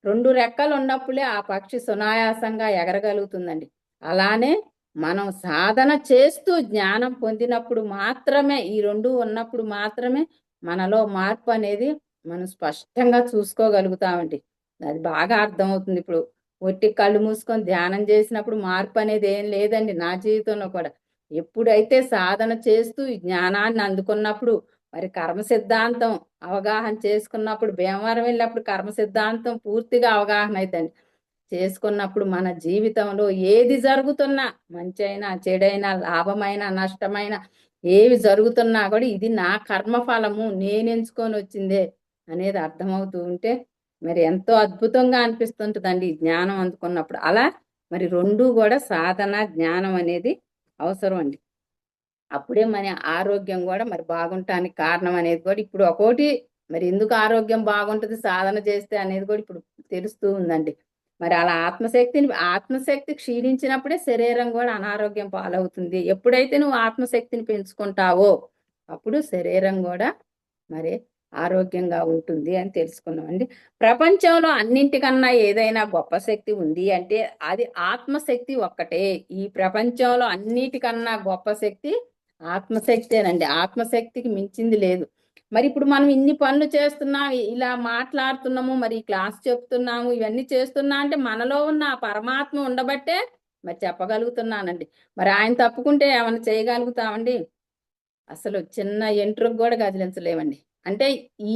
2 రెక్కలు ఉన్నప్పుడే ఆ పక్షి సునాయాసంగా ఎగరగలుగుతుందండి. అలానే మనం సాధన చేస్తూ జ్ఞానం పొందినప్పుడు మాత్రమే ఈ 2 ఉన్నప్పుడు మాత్రమే మనలో మార్పు అనేది మనం స్పష్టంగా చూసుకోగలుగుతామండి. అది బాగా అర్థమవుతుంది. ఇప్పుడు ఒట్టి కళ్ళు మూసుకొని ధ్యానం చేసినప్పుడు మార్పు అనేది ఏం లేదండి. నా జీవితంలో కూడా ఎప్పుడైతే సాధన చేస్తూ ఈ జ్ఞానాన్ని అందుకున్నప్పుడు మరి కర్మ సిద్ధాంతం అవగాహన చేసుకున్నప్పుడు భీమవరం వెళ్ళినప్పుడు కర్మ సిద్ధాంతం పూర్తిగా అవగాహన అవుతుంది. చేసుకున్నప్పుడు మన జీవితంలో ఏది జరుగుతున్నా మంచి అయినా చెడైనా లాభమైనా నష్టమైనా ఏవి జరుగుతున్నా కూడా ఇది నా కర్మఫలము నేను ఎంచుకొని వచ్చిందే అనేది అర్థమవుతూ ఉంటే మరి ఎంతో అద్భుతంగా అనిపిస్తుంటుందండి ఈ జ్ఞానం అందుకున్నప్పుడు. అలా మరి 2 కూడా సాధన జ్ఞానం అనేది అవసరం అండి. అప్పుడే మన ఆరోగ్యం కూడా మరి బాగుంటానికి కారణం అనేది కూడా ఇప్పుడు ఒక్కోటి మరి ఎందుకు ఆరోగ్యం బాగుంటుంది సాధన చేస్తే అనేది కూడా ఇప్పుడు తెలుస్తూ ఉందండి. మరి అలా ఆత్మశక్తి క్షీణించినప్పుడే శరీరం కూడా అనారోగ్యం పాలవుతుంది. ఎప్పుడైతే నువ్వు ఆత్మశక్తిని పెంచుకుంటావో అప్పుడు శరీరం కూడా మరి ఆరోగ్యంగా ఉంటుంది అని తెలుసుకున్నామండి. ప్రపంచంలో అన్నింటికన్నా ఏదైనా గొప్ప శక్తి ఉంది అంటే అది ఆత్మశక్తి ఒక్కటే. ఈ ప్రపంచంలో అన్నిటికన్నా గొప్ప శక్తి ఆత్మశక్తేనండి. ఆత్మశక్తికి మించింది లేదు. మరి ఇప్పుడు మనం ఇన్ని పనులు చేస్తున్నాం, ఇలా మాట్లాడుతున్నాము, మరి క్లాస్ చెప్తున్నాము, ఇవన్నీ చేస్తున్నా అంటే మనలో ఉన్న పరమాత్మ ఉండబట్టే మరి చెప్పగలుగుతున్నానండి. మరి ఆయన తప్పుకుంటే ఏమైనా చేయగలుగుతామండి? అసలు చిన్న ఎంట్రుకు కూడా కదిలించలేమండి. అంటే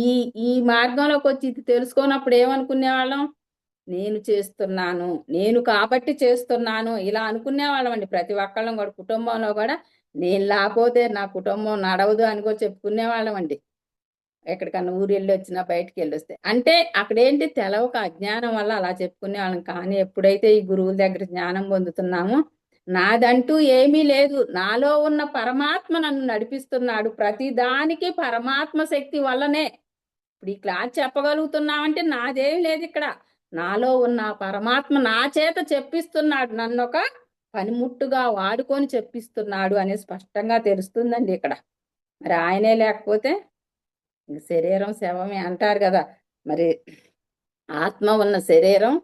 ఈ ఈ మార్గంలోకి వచ్చి ఇది తెలుసుకోనప్పుడు ఏమనుకునే వాళ్ళం? నేను చేస్తున్నాను, నేను కాబట్టి చేస్తున్నాను ఇలా అనుకునే వాళ్ళం అండి. ప్రతి ఒక్కళ్ళం కూడా కుటుంబంలో కూడా నేను లేకపోతే నా కుటుంబం నడవదు అని కూడా చెప్పుకునే వాళ్ళం అండి. ఎక్కడికన్నా ఊరు వెళ్ళి వచ్చినా బయటికి వెళ్ళి వస్తే అంటే అక్కడేంటి తెలవక అజ్ఞానం వల్ల అలా చెప్పుకునే వాళ్ళం. కానీ ఎప్పుడైతే ఈ గురువుల దగ్గర జ్ఞానం పొందుతున్నామో నాదంటూ ఏమీ లేదు, నాలో ఉన్న పరమాత్మ నన్ను నడిపిస్తున్నాడు. ప్రతి దానికి పరమాత్మ శక్తి వల్లనే ఇప్పుడు ఈ క్లాస్ చెప్పగలుగుతున్నామంటే నాదేం లేదు ఇక్కడ. నాలో ఉన్న పరమాత్మ నా చేత చెప్పిస్తున్నాడు, నన్ను ఒక పనిముట్టుగా వాడుకొని చెప్పిస్తున్నాడు అనేది స్పష్టంగా తెలుస్తుందండి ఇక్కడ. మరి ఆయనే లేకపోతే శరీరం శవమే అంటారు కదా. మరి ఆత్మ ఉన్న శరీరం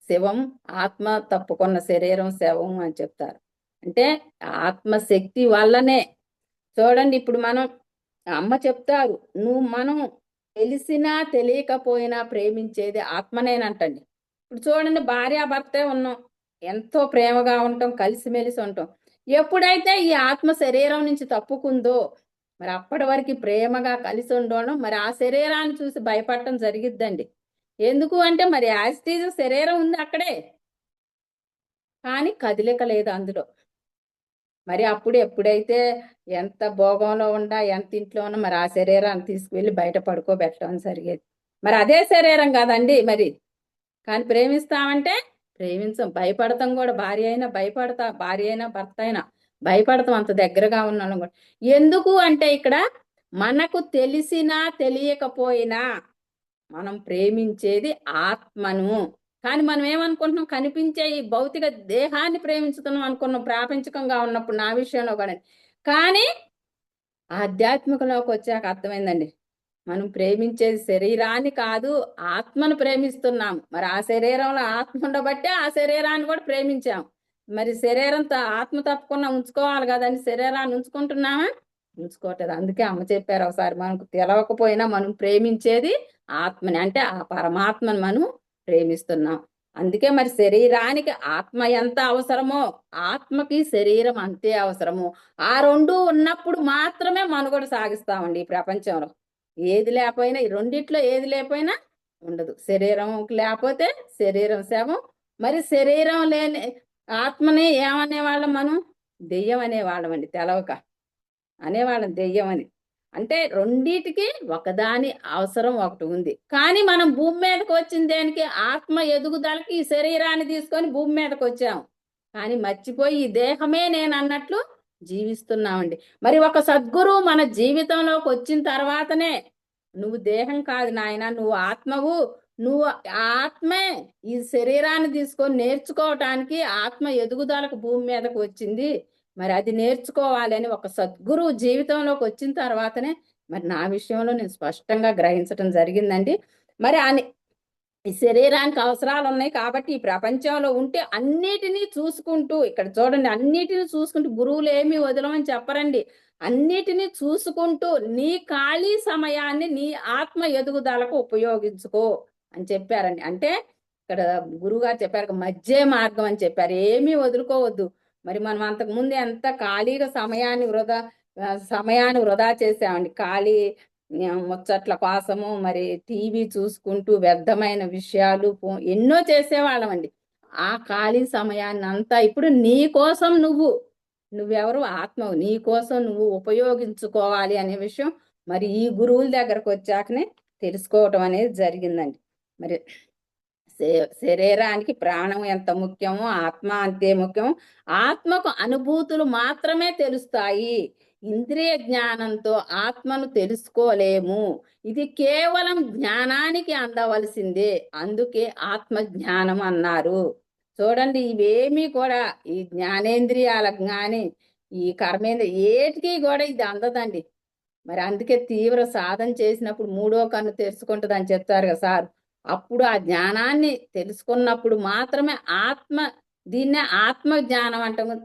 శివం, ఆత్మ తప్పుకున్న శరీరం శవం అని చెప్తారు. అంటే ఆత్మశక్తి వల్లనే చూడండి, ఇప్పుడు మనం అమ్మ చెప్తారు మనం తెలిసినా తెలియకపోయినా ప్రేమించేది ఆత్మనేనంటండి. ఇప్పుడు చూడండి, భార్యాభర్తే ఉన్నాం, ఎంతో ప్రేమగా ఉంటాం, కలిసిమెలిసి ఉంటాం. ఎప్పుడైతే ఈ ఆత్మ శరీరం నుంచి తప్పుకుందో మరి అప్పటి వరకు ప్రేమగా కలిసి ఉండడం మరి ఆ శరీరాన్ని చూసి భయపడటం జరిగిద్దండి. ఎందుకు అంటే మరి యాజిటీజ్ శరీరం ఉంది అక్కడే, కానీ కదిలిక లేదు అందులో. మరి అప్పుడు ఎప్పుడైతే ఎంత భోగంలో ఉండా ఎంత ఇంట్లో ఉన్నా మరి ఆ శరీరాన్ని తీసుకువెళ్ళి బయట పడుకోబెట్టడం జరిగేది. మరి అదే శరీరం కాదండి మరి. కానీ ప్రేమిస్తామంటే ప్రేమించం, భయపడతాం కూడా. భార్య అయినా భయపడతా, భార్య అయినా భర్త అయినా భయపడతాం అంత దగ్గరగా ఉన్నాను కూడా. ఎందుకు అంటే ఇక్కడ మనకు తెలిసినా తెలియకపోయినా మనం ప్రేమించేది ఆత్మను. కానీ మనం ఏమనుకుంటున్నాం, కనిపించే ఈ భౌతిక దేహాన్ని ప్రేమించుతున్నాం అనుకున్నాం ప్రాపంచికంగా ఉన్నప్పుడు నా విషయంలో కూడా. కానీ ఆధ్యాత్మికలోకి వచ్చాక అర్థమైందండి, మనం ప్రేమించేది శరీరాన్ని కాదు ఆత్మను ప్రేమిస్తున్నాం. మరి ఆ శరీరంలో ఆత్మ ఉండబట్టే ఆ శరీరాన్ని కూడా ప్రేమించాం. మరి శరీరంతో ఆత్మ తప్పకుండా ఉంచుకోవాలి కదండి, శరీరాన్ని ఉంచుకుంటున్నామా? ఉంచుకోవట్లేదు. అందుకే అమ్మ చెప్పారు ఒకసారి, మనకు తెలవకపోయినా మనం ప్రేమించేది ఆత్మని, అంటే ఆ పరమాత్మని మనం ప్రేమిస్తున్నాం. అందుకే మరి శరీరానికి ఆత్మ ఎంత అవసరమో ఆత్మకి శరీరం అంతే అవసరము. ఆ రెండు ఉన్నప్పుడు మాత్రమే మనుగడ సాగిస్తామండి ఈ ప్రపంచంలో. ఏది లేకపోయినా, ఈ రెండిట్లో ఏది లేకపోయినా ఉండదు. శరీరం లేకపోతే శరీరం శవం. మరి శరీరం లేని ఆత్మని ఏమనేవాళ్ళం మనం? దెయ్యం అనేవాళ్ళం అండి, తెలవక అనేవాళ్ళం దెయ్యం అని. అంటే రెండిటికి ఒకదాని అవసరం ఒకటి ఉంది. కానీ మనం భూమి మీదకి వచ్చిన దేనికి? ఆత్మ ఎదుగుదలకి ఈ శరీరాన్ని తీసుకొని భూమి మీదకి వచ్చాము. కానీ మర్చిపోయి ఈ దేహమే నేను అన్నట్లు జీవిస్తున్నామండి. మరి ఒక సద్గురువు మన జీవితంలోకి వచ్చిన తర్వాతనే, నువ్వు దేహం కాదు నాయన, నువ్వు ఆత్మవు, నువ్వు ఆత్మే ఈ శరీరాన్ని తీసుకొని నేర్చుకోవటానికి, ఆత్మ ఎదుగుదలకు భూమి మీదకి వచ్చింది, మరి అది నేర్చుకోవాలి అని ఒక సద్గురువు జీవితంలోకి వచ్చిన తర్వాతనే మరి నా విషయంలో నేను స్పష్టంగా గ్రహించటం జరిగిందండి. మరి ఈ శరీరానికి అవసరాలు ఉన్నాయి కాబట్టి ఈ ప్రపంచంలో ఉంటే అన్నిటినీ చూసుకుంటూ, ఇక్కడ చూడండి, అన్నిటినీ చూసుకుంటూ, గురువులు ఏమీ వదలమని చెప్పరండి. అన్నిటినీ చూసుకుంటూ నీ ఖాళీ సమయాన్ని నీ ఆత్మ ఎదుగుదలకు ఉపయోగించుకో అని చెప్పారండి. అంటే ఇక్కడ గురువుగారు చెప్పారు మధ్య మార్గం అని చెప్పారు. ఏమీ వదులుకోవద్దు. మరి మనం అంతకుముందు ఎంత ఖాళీగా సమయాన్ని వృధా చేసామండి. ఖాళీ ముచ్చట్ల కోసము మరి టీవీ చూసుకుంటూ వ్యర్థమైన విషయాలు ఎన్నో చేసేవాళ్ళం అండి. ఆ ఖాళీ సమయాన్ని అంతా ఇప్పుడు నీ కోసం నువ్వెవరు? ఆత్మవు. నీ కోసం నువ్వు ఉపయోగించుకోవాలి అనే విషయం మరి ఈ గురువుల దగ్గరకు వచ్చాకనే తెలుసుకోవటం అనేది జరిగిందండి. మరి శరీరానికి ప్రాణం ఎంత ముఖ్యమో ఆత్మ అంతే ముఖ్యం. ఆత్మకు అనుభూతులు మాత్రమే తెలుస్తాయి. ఇంద్రియ జ్ఞానంతో ఆత్మను తెలుసుకోలేము. ఇది కేవలం జ్ఞానానికి అందవలసిందే. అందుకే ఆత్మ జ్ఞానం అన్నారు. చూడండి, ఇవేమీ కూడా ఈ జ్ఞానేంద్రియాలకు కానీ ఈ కర్మేంద్రియ ఏటికి కూడా ఇది అందదండి. మరి అందుకే తీవ్ర సాధన చేసినప్పుడు మూడో కన్ను తెరుచుకుంటుంది అని చెప్తారు కదా సార్. అప్పుడు ఆ జ్ఞానాన్ని తెలుసుకున్నప్పుడు మాత్రమే దీన్నే ఆత్మ జ్ఞానం అంటాము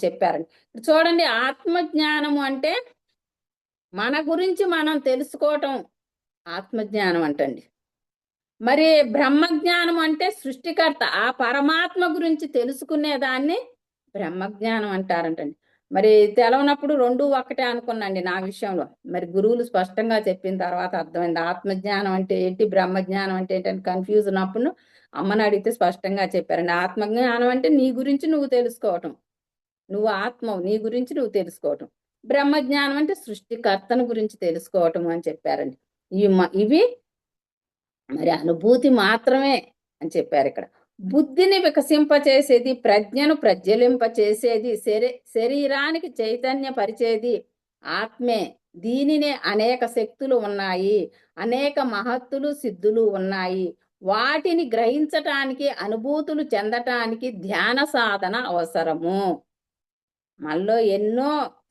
చెప్పారండి. చూడండి, ఆత్మ జ్ఞానము అంటే మన గురించి మనం తెలుసుకోవటం ఆత్మజ్ఞానం అంటండి. మరి బ్రహ్మజ్ఞానం అంటే సృష్టికర్త ఆ పరమాత్మ గురించి తెలుసుకునేదాన్ని బ్రహ్మజ్ఞానం అంటారంటండి. మరి తెలవనప్పుడు రెండు ఒక్కటే అనుకున్నాండి నా విషయంలో. మరి గురువులు స్పష్టంగా చెప్పిన తర్వాత అర్థమైంది ఆత్మజ్ఞానం అంటే ఏంటి, బ్రహ్మజ్ఞానం అంటే ఏంటి అని కన్ఫ్యూజ్ ఉన్నప్పుడు అమ్మని అడిగితే స్పష్టంగా చెప్పారండి. ఆత్మజ్ఞానం అంటే నీ గురించి నువ్వు తెలుసుకోవటం, నువ్వు ఆత్మవు, నీ గురించి నువ్వు తెలుసుకోవటం. బ్రహ్మజ్ఞానం అంటే సృష్టికర్తను గురించి తెలుసుకోవటం అని చెప్పారండి. ఇవి మరి అనుభూతి మాత్రమే అని చెప్పారు ఇక్కడ. బుద్ధిని వికసింపచేసేది, ప్రజ్ఞను ప్రజ్వలింపచేసేది, శరీరానికి చైతన్య పరిచేది ఆత్మే. దీనినే అనేక శక్తులు ఉన్నాయి, అనేక మహత్తులు సిద్ధులు ఉన్నాయి. వాటిని గ్రహించటానికి, అనుభూతులు చెందటానికి ధ్యాన సాధన అవసరము. మనలో ఎన్నో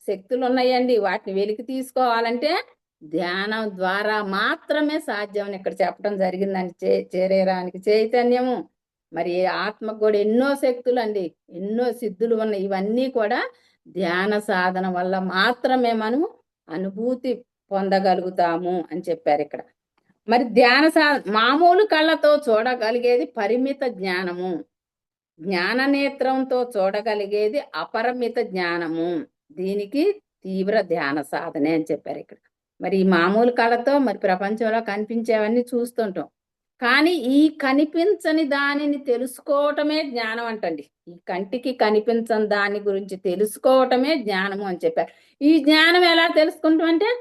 శక్తులు ఉన్నాయండి. వాటిని వెలికి తీసుకోవాలంటే ధ్యానం ద్వారా మాత్రమే సాధ్యం అని ఇక్కడ చెప్పడం జరిగిందండి. శరీరానికి చైతన్యము, మరి ఆత్మకు కూడా ఎన్నో శక్తులు అండి, ఎన్నో సిద్ధులు ఉన్నాయి. ఇవన్నీ కూడా ధ్యాన సాధన వల్ల మాత్రమే మనం అనుభూతి పొందగలుగుతాము అని చెప్పారు ఇక్కడ. మరి మామూలు కళ్ళతో చూడగలిగేది పరిమిత జ్ఞానము, జ్ఞాన నేత్రంతో చూడగలిగేది అపరిమిత జ్ఞానము. దీనికి తీవ్ర ధ్యాన సాధనే అని చెప్పారు ఇక్కడ. మరి ఈ మామూలు కళతో మరి ప్రపంచంలో కనిపించేవన్నీ చూస్తుంటాం, కానీ ఈ కనిపించని దానిని తెలుసుకోవటమే జ్ఞానం అంటండి. ఈ కంటికి కనిపించని దాని గురించి తెలుసుకోవటమే జ్ఞానము అని చెప్పారు. ఈ జ్ఞానం ఎలా తెలుసుకుంటాం అంటే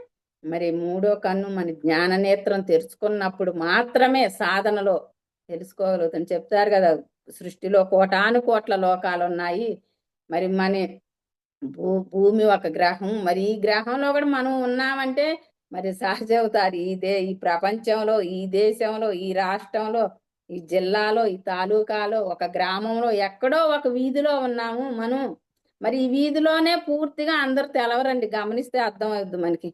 మరి మూడో కన్ను మన జ్ఞాన నేత్రం తెరుచుకున్నప్పుడు మాత్రమే సాధనలో తెలుసుకోగలుగుతాం. చెప్తారు కదా, సృష్టిలో కోటాను కోట్ల లోకాలు ఉన్నాయి. మరి మన భూమి ఒక గ్రహం, మరి ఈ గ్రహంలో కూడా మనం ఉన్నామంటే మరి సహజ అవుతారు. ఈ ప్రపంచంలో, ఈ దేశంలో, ఈ రాష్ట్రంలో, ఈ జిల్లాలో, ఈ తాలూకాలో, ఒక గ్రామంలో, ఎక్కడో ఒక వీధిలో ఉన్నాము మనం. మరి ఈ వీధిలోనే పూర్తిగా అందరు తెలవరండి, గమనిస్తే అర్థం అవుద్ది మనకి.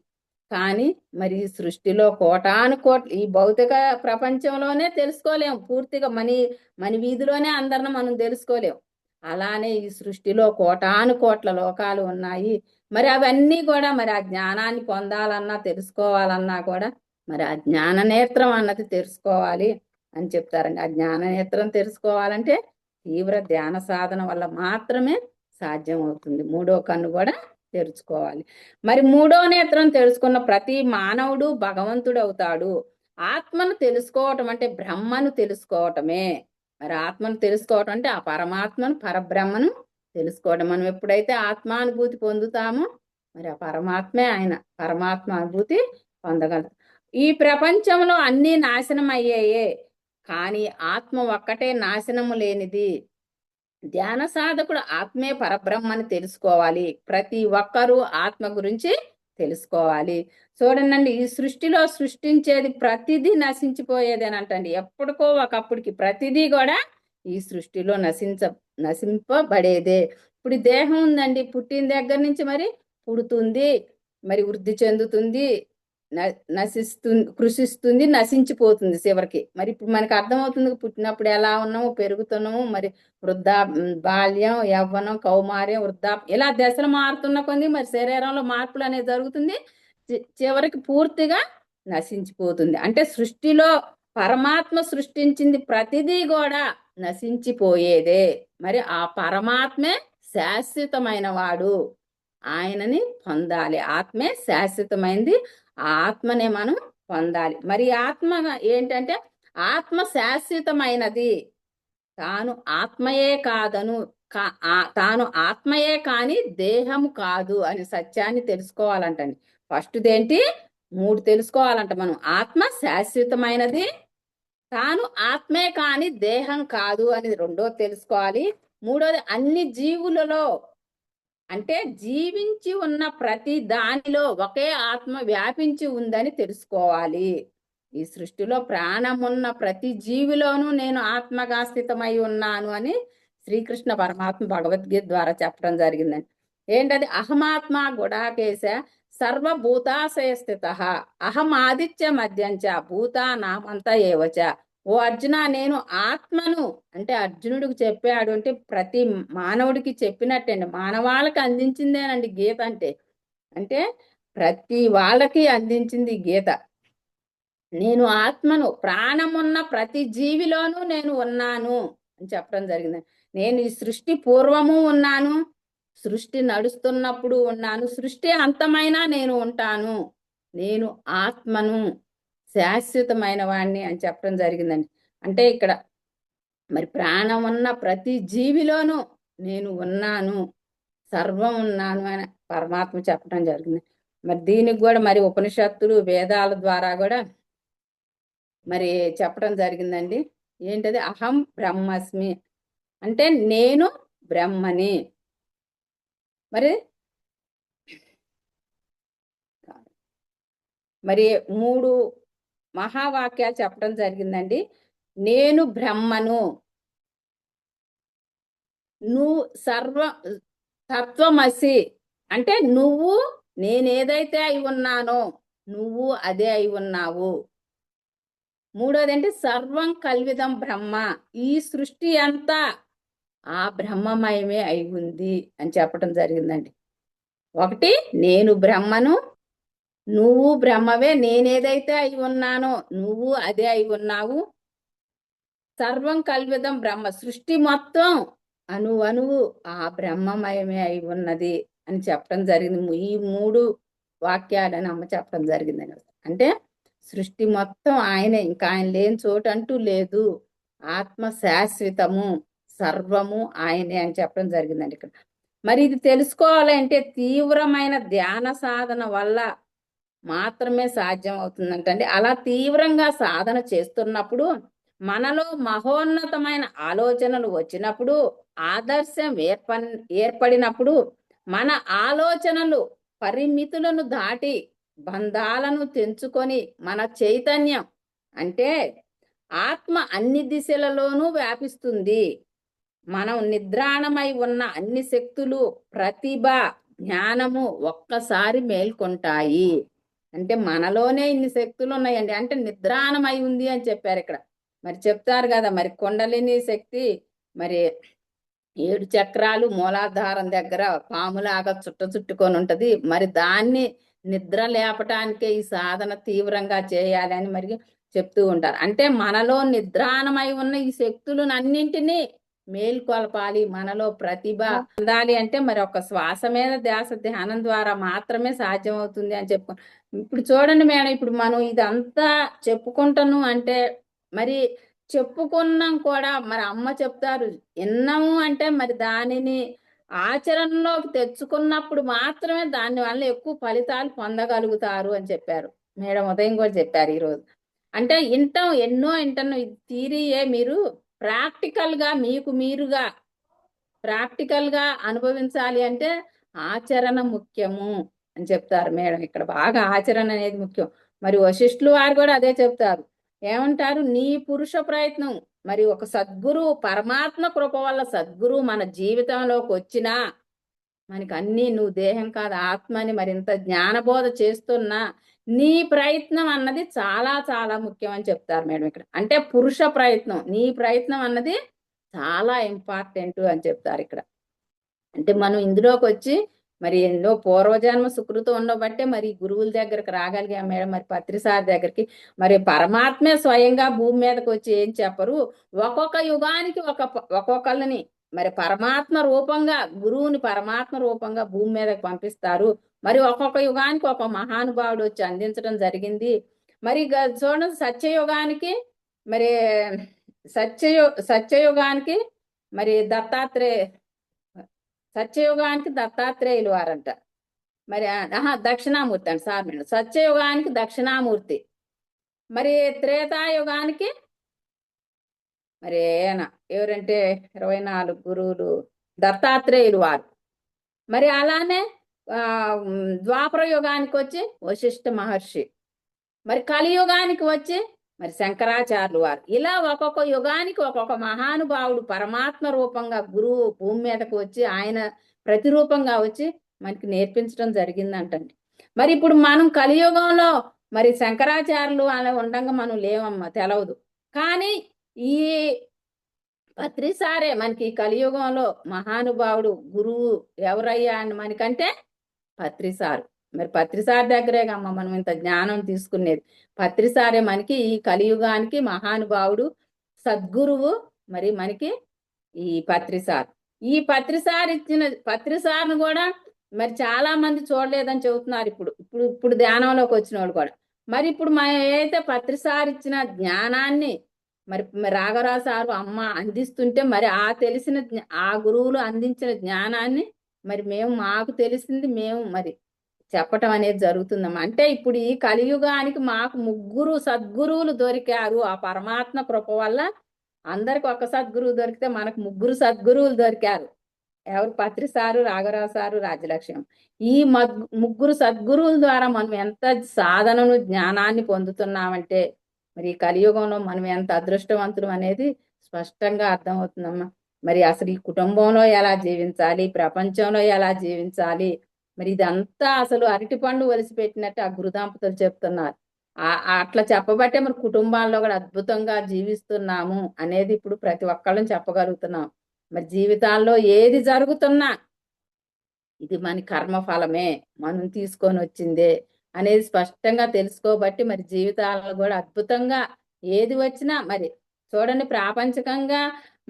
కానీ మరి సృష్టిలో కోటాను కోట్లు, ఈ భౌతిక ప్రపంచంలోనే తెలుసుకోలేము పూర్తిగా. మన వీధిలోనే అందరిని మనం తెలుసుకోలేము. అలానే ఈ సృష్టిలో కోటాను కోట్ల లోకాలు ఉన్నాయి. మరి అవన్నీ కూడా మరి ఆ జ్ఞానాన్ని పొందాలన్నా తెలుసుకోవాలన్నా కూడా మరి ఆ జ్ఞాన నేత్రం అన్నది తెలుసుకోవాలి అని చెప్తారండి. ఆ జ్ఞాన నేత్రం తెలుసుకోవాలంటే తీవ్ర ధ్యాన సాధన వల్ల మాత్రమే సాధ్యం అవుతుంది. మూడో కన్ను కూడా తెరుచుకోవాలి. మరి మూడో నేత్రం తెలుసుకున్న ప్రతి మానవుడు భగవంతుడు అవుతాడు. ఆత్మను తెలుసుకోవటం అంటే బ్రహ్మను తెలుసుకోవటమే. మరి ఆత్మను తెలుసుకోవటం అంటే ఆ పరమాత్మను పరబ్రహ్మను తెలుసుకోవడం. మనం ఎప్పుడైతే ఆత్మానుభూతి పొందుతామో మరి ఆ పరమాత్మే ఆయన పరమాత్మ అనుభూతి పొందగలం. ఈ ప్రపంచంలో అన్నీ నాశనం అయ్యాయే, కానీ ఆత్మ ఒక్కటే నాశనము లేనిది. ధ్యాన సాధకుడు ఆత్మే పరబ్రహ్మని తెలుసుకోవాలి. ప్రతి ఒక్కరూ ఆత్మ గురించి తెలుసుకోవాలి. చూడండి, ఈ సృష్టిలో సృష్టించేది ప్రతిదీ నశించిపోయేదేనంటండి. ఎప్పటికో ఒకప్పటికి ప్రతిదీ కూడా ఈ సృష్టిలో నశింపబడేదే. ఇప్పుడు దేహం ఉందండి, పుట్టిన దగ్గర నుంచి మరి పుడుతుంది, మరి వృద్ధి చెందుతుంది, నశిస్తుంది, కృషిస్తుంది, నశించిపోతుంది చివరికి. మరి ఇప్పుడు మనకు అర్థమవుతుంది, పుట్టినప్పుడు ఎలా ఉన్నాము, పెరుగుతున్నాము, మరి బాల్యం, యవ్వనం, కౌమార్యం, వృద్ధాప్యం, ఇలా దశలు మారుతున్న కొద్ది మరి శరీరంలో మార్పులు అనేది జరుగుతుంది. చివరికి పూర్తిగా నశించిపోతుంది. అంటే సృష్టిలో పరమాత్మ సృష్టించింది ప్రతిదీ కూడా నశించిపోయేదే. మరి ఆ పరమాత్మే శాశ్వతమైన వాడు. ఆయనని పొందాలి. ఆత్మే శాశ్వతమైంది. ఆ ఆత్మనే మనం పొందాలి. మరి ఆత్మ ఏంటంటే ఆత్మ శాశ్వతమైనది. తాను ఆత్మయే కాదను తాను ఆత్మయే కాని దేహము కాదు అని సత్యాన్ని తెలుసుకోవాలంటండి. ఫస్ట్ దేంటి 3 తెలుసుకోవాలంట మనం. ఆత్మ శాశ్వతమైనది, తాను ఆత్మే కాని దేహం కాదు అని రెండోది తెలుసుకోవాలి. మూడోది అన్ని జీవులలో అంటే జీవించి ఉన్న ప్రతి దానిలో ఒకే ఆత్మ వ్యాపించి ఉందని తెలుసుకోవాలి. ఈ సృష్టిలో ప్రాణమున్న ప్రతి జీవిలోనూ నేను ఆత్మగా స్థితమై ఉన్నాను అని శ్రీకృష్ణ పరమాత్మ భగవద్గీత ద్వారా చెప్పడం జరిగిందండి. ఏంటది? అహమాత్మ గుడాకేశ సర్వభూతాశయ స్థిత అహం ఆదిత్య మధ్యంచ భూతానామంత ఏవచ. ఓ అర్జున, నేను ఆత్మను అంటే అర్జునుడికి చెప్పాడు అంటే ప్రతి మానవుడికి చెప్పినట్టండి. మానవాళికి అందించిందేనండి గీత అంటే. అంటే ప్రతి వాళ్ళకి అందించింది గీత. నేను ఆత్మను, ప్రాణమున్న ప్రతి జీవిలోనూ నేను ఉన్నాను అని చెప్పడం జరిగింది. నేను ఈ సృష్టి పూర్వము ఉన్నాను, సృష్టి నడుస్తున్నప్పుడు ఉన్నాను, సృష్టి అంతమైనా నేను ఉంటాను. నేను ఆత్మను, శాశ్వతమైన వాణ్ణి అని చెప్పడం జరిగిందండి. అంటే ఇక్కడ మరి ప్రాణం ఉన్న ప్రతి జీవిలోనూ నేను ఉన్నాను, సర్వం ఉన్నాను అని పరమాత్మ చెప్పడం జరిగింది. మరి దీనికి కూడా మరి ఉపనిషత్తులు, వేదాల ద్వారా కూడా మరి చెప్పడం జరిగిందండి. ఏంటది? అహం బ్రహ్మస్మి అంటే నేను బ్రహ్మని. మరి మరి 3 మహావాక్యాలు చెప్పడం జరిగిందండి. నేను బ్రహ్మను, నువ్వు తత్వమసి అంటే నువ్వు నేనేదైతే అయి ఉన్నానో నువ్వు అదే అయి ఉన్నావు. మూడోది అంటే సర్వం కల్విదం బ్రహ్మ, ఈ సృష్టి అంతా ఆ బ్రహ్మమయమే అయి ఉంది అని చెప్పడం జరిగిందండి. ఒకటి నేను బ్రహ్మను, నువ్వు బ్రహ్మవే, నేనేదైతే అయి ఉన్నానో నువ్వు అదే అయి ఉన్నావు. సర్వం కల్విదం బ్రహ్మ, సృష్టి మొత్తం అణువు ఆ బ్రహ్మమయమే అయి ఉన్నది అని చెప్పడం జరిగింది. ఈ 3 వాక్యాలని అమ్మ చెప్పడం జరిగిందని. అంటే సృష్టి మొత్తం ఆయనే, ఇంకా ఆయన లేని చోటు అంటూ లేదు. ఆత్మ శాశ్వతము, సర్వము ఆయనే అని చెప్పడం జరిగిందండి ఇక్కడ. మరి ఇది తెలుసుకోవాలంటే తీవ్రమైన ధ్యాన సాధన వల్ల మాత్రమే సాధ్యం అవుతుందంటండి. అలా తీవ్రంగా సాధన చేస్తున్నప్పుడు మనలో మహోన్నతమైన ఆలోచనలు వచ్చినప్పుడు, ఆదర్శం ఏర్పడినప్పుడు మన ఆలోచనలు పరిమితులను దాటి బంధాలను తెంచుకొని మన చైతన్యం అంటే ఆత్మ అన్ని దిశలలోనూ వ్యాపిస్తుంది. మనం నిద్రాణమై ఉన్న అన్ని శక్తులు, ప్రతిభ, జ్ఞానము ఒక్కసారి మేల్కొంటాయి. అంటే మనలోనే ఇన్ని శక్తులు ఉన్నాయండి. అంటే నిద్రాణమై ఉంది అని చెప్పారు ఇక్కడ. మరి చెప్తారు కదా, మరి కుండలిని శక్తి మరి 7 చక్రాలు మూలాధారం దగ్గర పాములాగా చుట్టుకొని ఉంటది. మరి దాన్ని నిద్ర లేపటానికే ఈ సాధన తీవ్రంగా చేయాలి అని మరి చెప్తూ ఉంటారు. అంటే మనలో నిద్రాణమై ఉన్న ఈ శక్తులను అన్నింటినీ మేల్కొల్పాలి, మనలో ప్రతిభ అందాలి అంటే మరి ఒక శ్వాస మీద ధ్యానం ద్వారా మాత్రమే సాధ్యం అవుతుంది అని చెప్పు. ఇప్పుడు చూడండి మేడం, ఇప్పుడు మనం ఇదంతా చెప్పుకుంటాను అంటే మరి చెప్పుకున్నాం కూడా, మరి అమ్మ చెప్తారు విన్నాము అంటే మరి దానిని ఆచరణలోకి తెచ్చుకున్నప్పుడు మాత్రమే దాని వల్ల ఎక్కువ ఫలితాలు పొందగలుగుతారు అని చెప్పారు మేడం. ఉదయం కూడా చెప్పారు ఈరోజు. అంటే వింటాం, ఎన్నో వింటాను, థియరీయే, మీరు ప్రాక్టికల్ గా మీకు మీరుగా ప్రాక్టికల్ గా అనుభవించాలి అంటే ఆచరణ ముఖ్యము అని చెప్తారు మేడం. ఇక్కడ బాగా ఆచరణ అనేది ముఖ్యం. మరి వశిష్ఠులు వారు కూడా అదే చెప్తారు. ఏమంటారు, నీ పురుష ప్రయత్నం, మరి ఒక సద్గురు పరమాత్మ కృప వల్ల సద్గురు మన జీవితంలోకి వచ్చినా మనకి అన్ని, నువ్వు దేహం కాదు ఆత్మని మరింత జ్ఞానబోధ చేస్తున్నా నీ ప్రయత్నం అన్నది చాలా చాలా ముఖ్యం అని చెప్తారు మేడం. ఇక్కడ అంటే పురుష ప్రయత్నం, నీ ప్రయత్నం అన్నది చాలా ఇంపార్టెంట్ అని చెప్తారు ఇక్కడ. అంటే మనం ఇందులోకి వచ్చి మరి ఎన్నో పూర్వజన్మ సుకృతం ఉండబట్టే మరి గురువుల దగ్గరకు రాగలిగాం మేడం. మరి పత్రిసారి దగ్గరికి మరి పరమాత్మే స్వయంగా భూమి మీదకి వచ్చి ఏం చెప్పరు, ఒక్కొక్క యుగానికి ఒక్కొక్కళ్ళని మరి పరమాత్మ రూపంగా, గురువుని పరమాత్మ రూపంగా భూమి మీదకి పంపిస్తారు. మరి ఒక్కొక్క యుగానికి ఒక మహానుభావుడు వచ్చి అందించడం జరిగింది. మరి చూడండి, సత్యయుగానికి మరి సత్యయుగానికి మరి సత్యయుగానికి దత్తాత్రేయులు వారంట. మరి దక్షిణామూర్తి అండి, సార్ మేడం. సత్యయుగానికి దక్షిణామూర్తి, మరి త్రేతాయుగానికి మరి ఎవరంటే 24 గురువులు దత్తాత్రేయులు వారు. మరి అలానే ద్వాపర యుగానికి వచ్చి వశిష్ఠ మహర్షి, మరి కలియుగానికి వచ్చి మరి శంకరాచార్యులు వారు. ఇలా ఒక్కొక్క యుగానికి ఒక్కొక్క మహానుభావుడు పరమాత్మ రూపంగా గురువు భూమి మీదకు వచ్చి ఆయన ప్రతిరూపంగా వచ్చి మనకి నేర్పించడం జరిగిందంటండి. మరి ఇప్పుడు మనం కలియుగంలో మరి శంకరాచార్యులు అలా ఉండగా మనం లేవమ్మా, తెలవదు. కానీ ఈ పత్రిసారే మనకి కలియుగంలో మహానుభావుడు గురువు ఎవరయ్యా అని మనకంటే పత్రిసారు. మరి పత్రిసారి దగ్గరే అమ్మ మనం ఇంత జ్ఞానం తీసుకునేది. పత్రిసారే మనకి ఈ కలియుగానికి మహానుభావుడు సద్గురువు. మరి మనకి ఈ పత్రిసార్, ఈ పత్రిసార్ ఇచ్చిన పత్రిసార్ను కూడా మరి చాలా మంది చూడలేదని చెబుతున్నారు. ఇప్పుడు ధ్యానంలోకి వచ్చిన వాళ్ళు కూడా. మరి ఇప్పుడు ఏదైతే పత్రిసార్ ఇచ్చిన జ్ఞానాన్ని మరి రాఘవరావు సారు అమ్మ అందిస్తుంటే మరి ఆ గురువులు అందించిన జ్ఞానాన్ని మరి మాకు తెలిసింది మేము మరి చెప్పటం అనేది జరుగుతుందమ్మా. అంటే ఇప్పుడు ఈ కలియుగానికి మాకు 3 సద్గురువులు దొరికారు. ఆ పరమాత్మ కృప వల్ల అందరికి ఒక సద్గురువు దొరికితే మనకు 3 సద్గురువులు దొరికారు. ఎవరు? పత్రిసారు, రాఘవరావు సారు, రాజ్యలక్ష్మి. ఈ 3 సద్గురువుల ద్వారా మనం ఎంత సాధనను, జ్ఞానాన్ని పొందుతున్నామంటే మరి ఈ కలియుగంలో మనం ఎంత అదృష్టవంతులు అనేది స్పష్టంగా అర్థమవుతుందమ్మా. మరి అసలు ఈ కుటుంబంలో ఎలా జీవించాలి, ప్రపంచంలో ఎలా జీవించాలి, మరి ఇదంతా అసలు అరటిపండు ఒలిసిపెట్టినట్టు ఆ గురుదంపతులు చెప్తున్నారు. అట్లా చెప్పబట్టే మరి కుటుంబాల్లో కూడా అద్భుతంగా జీవిస్తున్నాము అనేది ఇప్పుడు ప్రతి ఒక్కళ్ళని చెప్పగలుగుతున్నాం. మరి జీవితాల్లో ఏది జరుగుతున్నా ఇది మన కర్మఫలమే, మనం తీసుకొని వచ్చిందే అనేది స్పష్టంగా తెలుసుకోబట్టి మరి జీవితాల్లో కూడా అద్భుతంగా ఏది వచ్చినా మరి చూడండి, ప్రాపంచికంగా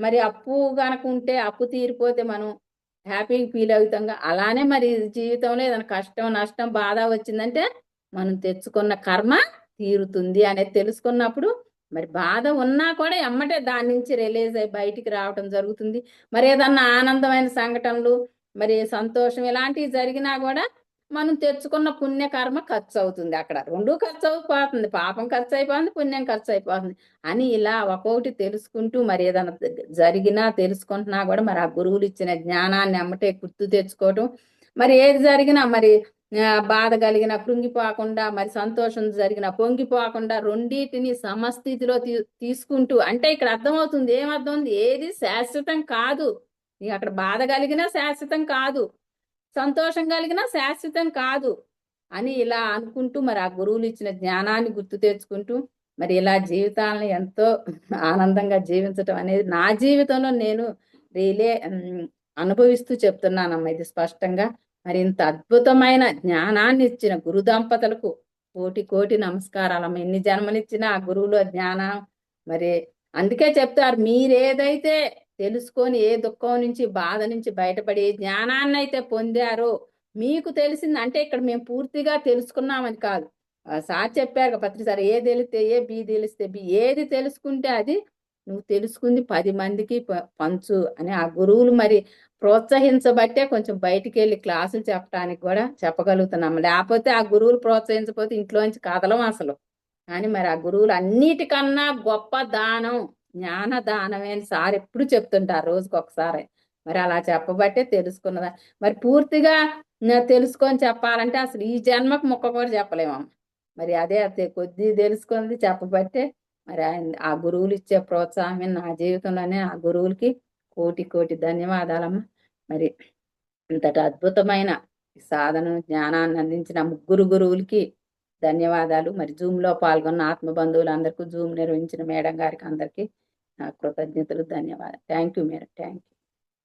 మరి అప్పు కనుక ఉంటే అప్పు తీరిపోతే మనం హ్యాపీగా ఫీల్ అవుతాంగా, అలానే మరి జీవితంలో ఏదైనా కష్టం, నష్టం, బాధ వచ్చిందంటే మనం తెచ్చుకున్న కర్మ తీరుతుంది అనేది తెలుసుకున్నప్పుడు మరి బాధ ఉన్నా కూడా ఎమ్మటే దాని నుంచి రిలీజ్ అయ్యి బయటికి రావటం జరుగుతుంది. మరి ఏదన్నా ఆనందమైన సంఘటనలు, మరి సంతోషం ఇలాంటివి జరిగినా కూడా మనం తెచ్చుకున్న పుణ్యకర్మ ఖర్చు అవుతుంది. అక్కడ 2 ఖర్చు అయిపోతుంది, పాపం ఖర్చు అయిపోతుంది, పుణ్యం ఖర్చు అయిపోతుంది అని ఇలా ఒక్కొక్కటి తెలుసుకుంటూ మరి ఏదైనా జరిగినా తెలుసుకుంటున్నా కూడా మరి ఆ గురువులు ఇచ్చిన జ్ఞానాన్ని అమ్మటే గుర్తు తెచ్చుకోవటం. మరి ఏది జరిగినా మరి బాధ కలిగిన కృంగిపోకుండా, మరి సంతోషం జరిగిన పొంగిపోకుండా రెండింటిని సమస్థితిలో తీసుకుంటూ, అంటే ఇక్కడ అర్థమవుతుంది, ఏమర్థమవుతుంది, ఏది శాశ్వతం కాదు. నీకు అక్కడ బాధ కలిగినా శాశ్వతం కాదు, సంతోషం కలిగినా శాశ్వతం కాదు అని ఇలా అనుకుంటూ మరి ఆ గురువులు ఇచ్చిన జ్ఞానాన్ని గుర్తు తెచ్చుకుంటూ మరి ఇలా జీవితాలను ఎంతో ఆనందంగా జీవించటం అనేది నా జీవితంలో నేను అనుభవిస్తూ చెప్తున్నానమ్మా ఇది స్పష్టంగా. మరి ఇంత అద్భుతమైన జ్ఞానాన్ని ఇచ్చిన గురు దంపతులకు కోటి కోటి నమస్కారాలమ్మ. ఎన్ని జన్మనిచ్చినా ఆ గురువులో జ్ఞానం మరి అందుకే చెప్తారు, మీరేదైతే తెలుసుకొని ఏ దుఃఖం నుంచి బాధ నుంచి బయటపడి ఏ జ్ఞానాన్ని అయితే పొందారో మీకు తెలిసింది. అంటే ఇక్కడ మేము పూర్తిగా తెలుసుకున్నామని కాదు. సార్ చెప్పారు పత్రి సార్, ఏ తెలిస్తే ఏ, బి తెలిస్తే బి, ఏది తెలుసుకుంటే అది నువ్వు తెలుసుకుంది 10 మందికి పంచు అని ఆ గురువులు మరి ప్రోత్సహించబట్టే కొంచెం బయటికి వెళ్ళి క్లాసులు చెప్పడానికి కూడా చెప్పగలుగుతున్నాం. లేకపోతే ఆ గురువులు ప్రోత్సహించకపోతే ఇంట్లోంచి కదలం అసలు. కానీ మరి ఆ గురువులు అన్నిటికన్నా గొప్ప దానం జ్ఞాన దానమే అని సార్ ఎప్పుడు చెప్తుంటారు రోజుకి ఒకసారి. మరి అలా చెప్పబట్టే తెలుసుకున్నదా. మరి పూర్తిగా తెలుసుకొని చెప్పాలంటే అసలు ఈ జన్మకు ముక్క కూడా చెప్పలేమమ్మ. మరి అదే కొద్ది తెలుసుకుంది చెప్పబట్టే మరి ఆ గురువులు ఇచ్చే ప్రోత్సాహమే నా జీవితంలోనే. ఆ గురువులకి కోటి కోటి ధన్యవాదాలమ్మా. మరి ఇంతటి అద్భుతమైన సాధన జ్ఞానాన్ని అందించిన ముగ్గురు గురువులకి ధన్యవాదాలు. మరి జూమ్ లో పాల్గొన్న ఆత్మబంధువులందరికీ, జూమ్ నిర్వహించిన మేడం గారికి అందరికీ నా కృతజ్ఞతలు, ధన్యవాదాలు. Thank you madam. Thank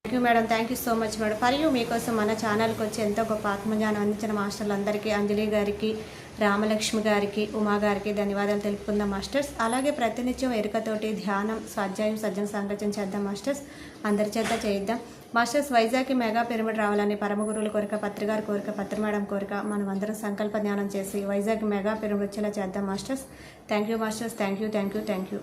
you madam. Thank you so much madam. For you మీకోసం మన ఛానల్కి వచ్చి ఎంతో గొప్ప ఆత్మజ్ఞానం అందించిన మాస్టర్లందరికీ, అంజలి గారికి, రామలక్ష్మి గారికి, ఉమా గారికి ధన్యవాదాలు తెలుపుకుందాం మాస్టర్స్. అలాగే ప్రతినిత్యం ఎరుకతోటి ధ్యానం, స్వాధ్యాయం, సజ్జన సాంగత్యం చేద్దాం మాస్టర్స్. అందరి చేత చేయిద్దాం మాస్టర్స్. వైజాగ్కి మెగా పిరమిడ్ రావాలని పరమ గురువుల కోరిక, పత్రిగారి కోరిక, పత్రి మేడం కోరిక. మనం అందరం సంకల్ప జ్ఞానం చేసి వైజాగ్ మెగా పిరమిడ్ వచ్చేలా చేద్దాం masters. Thank you masters. Thank you.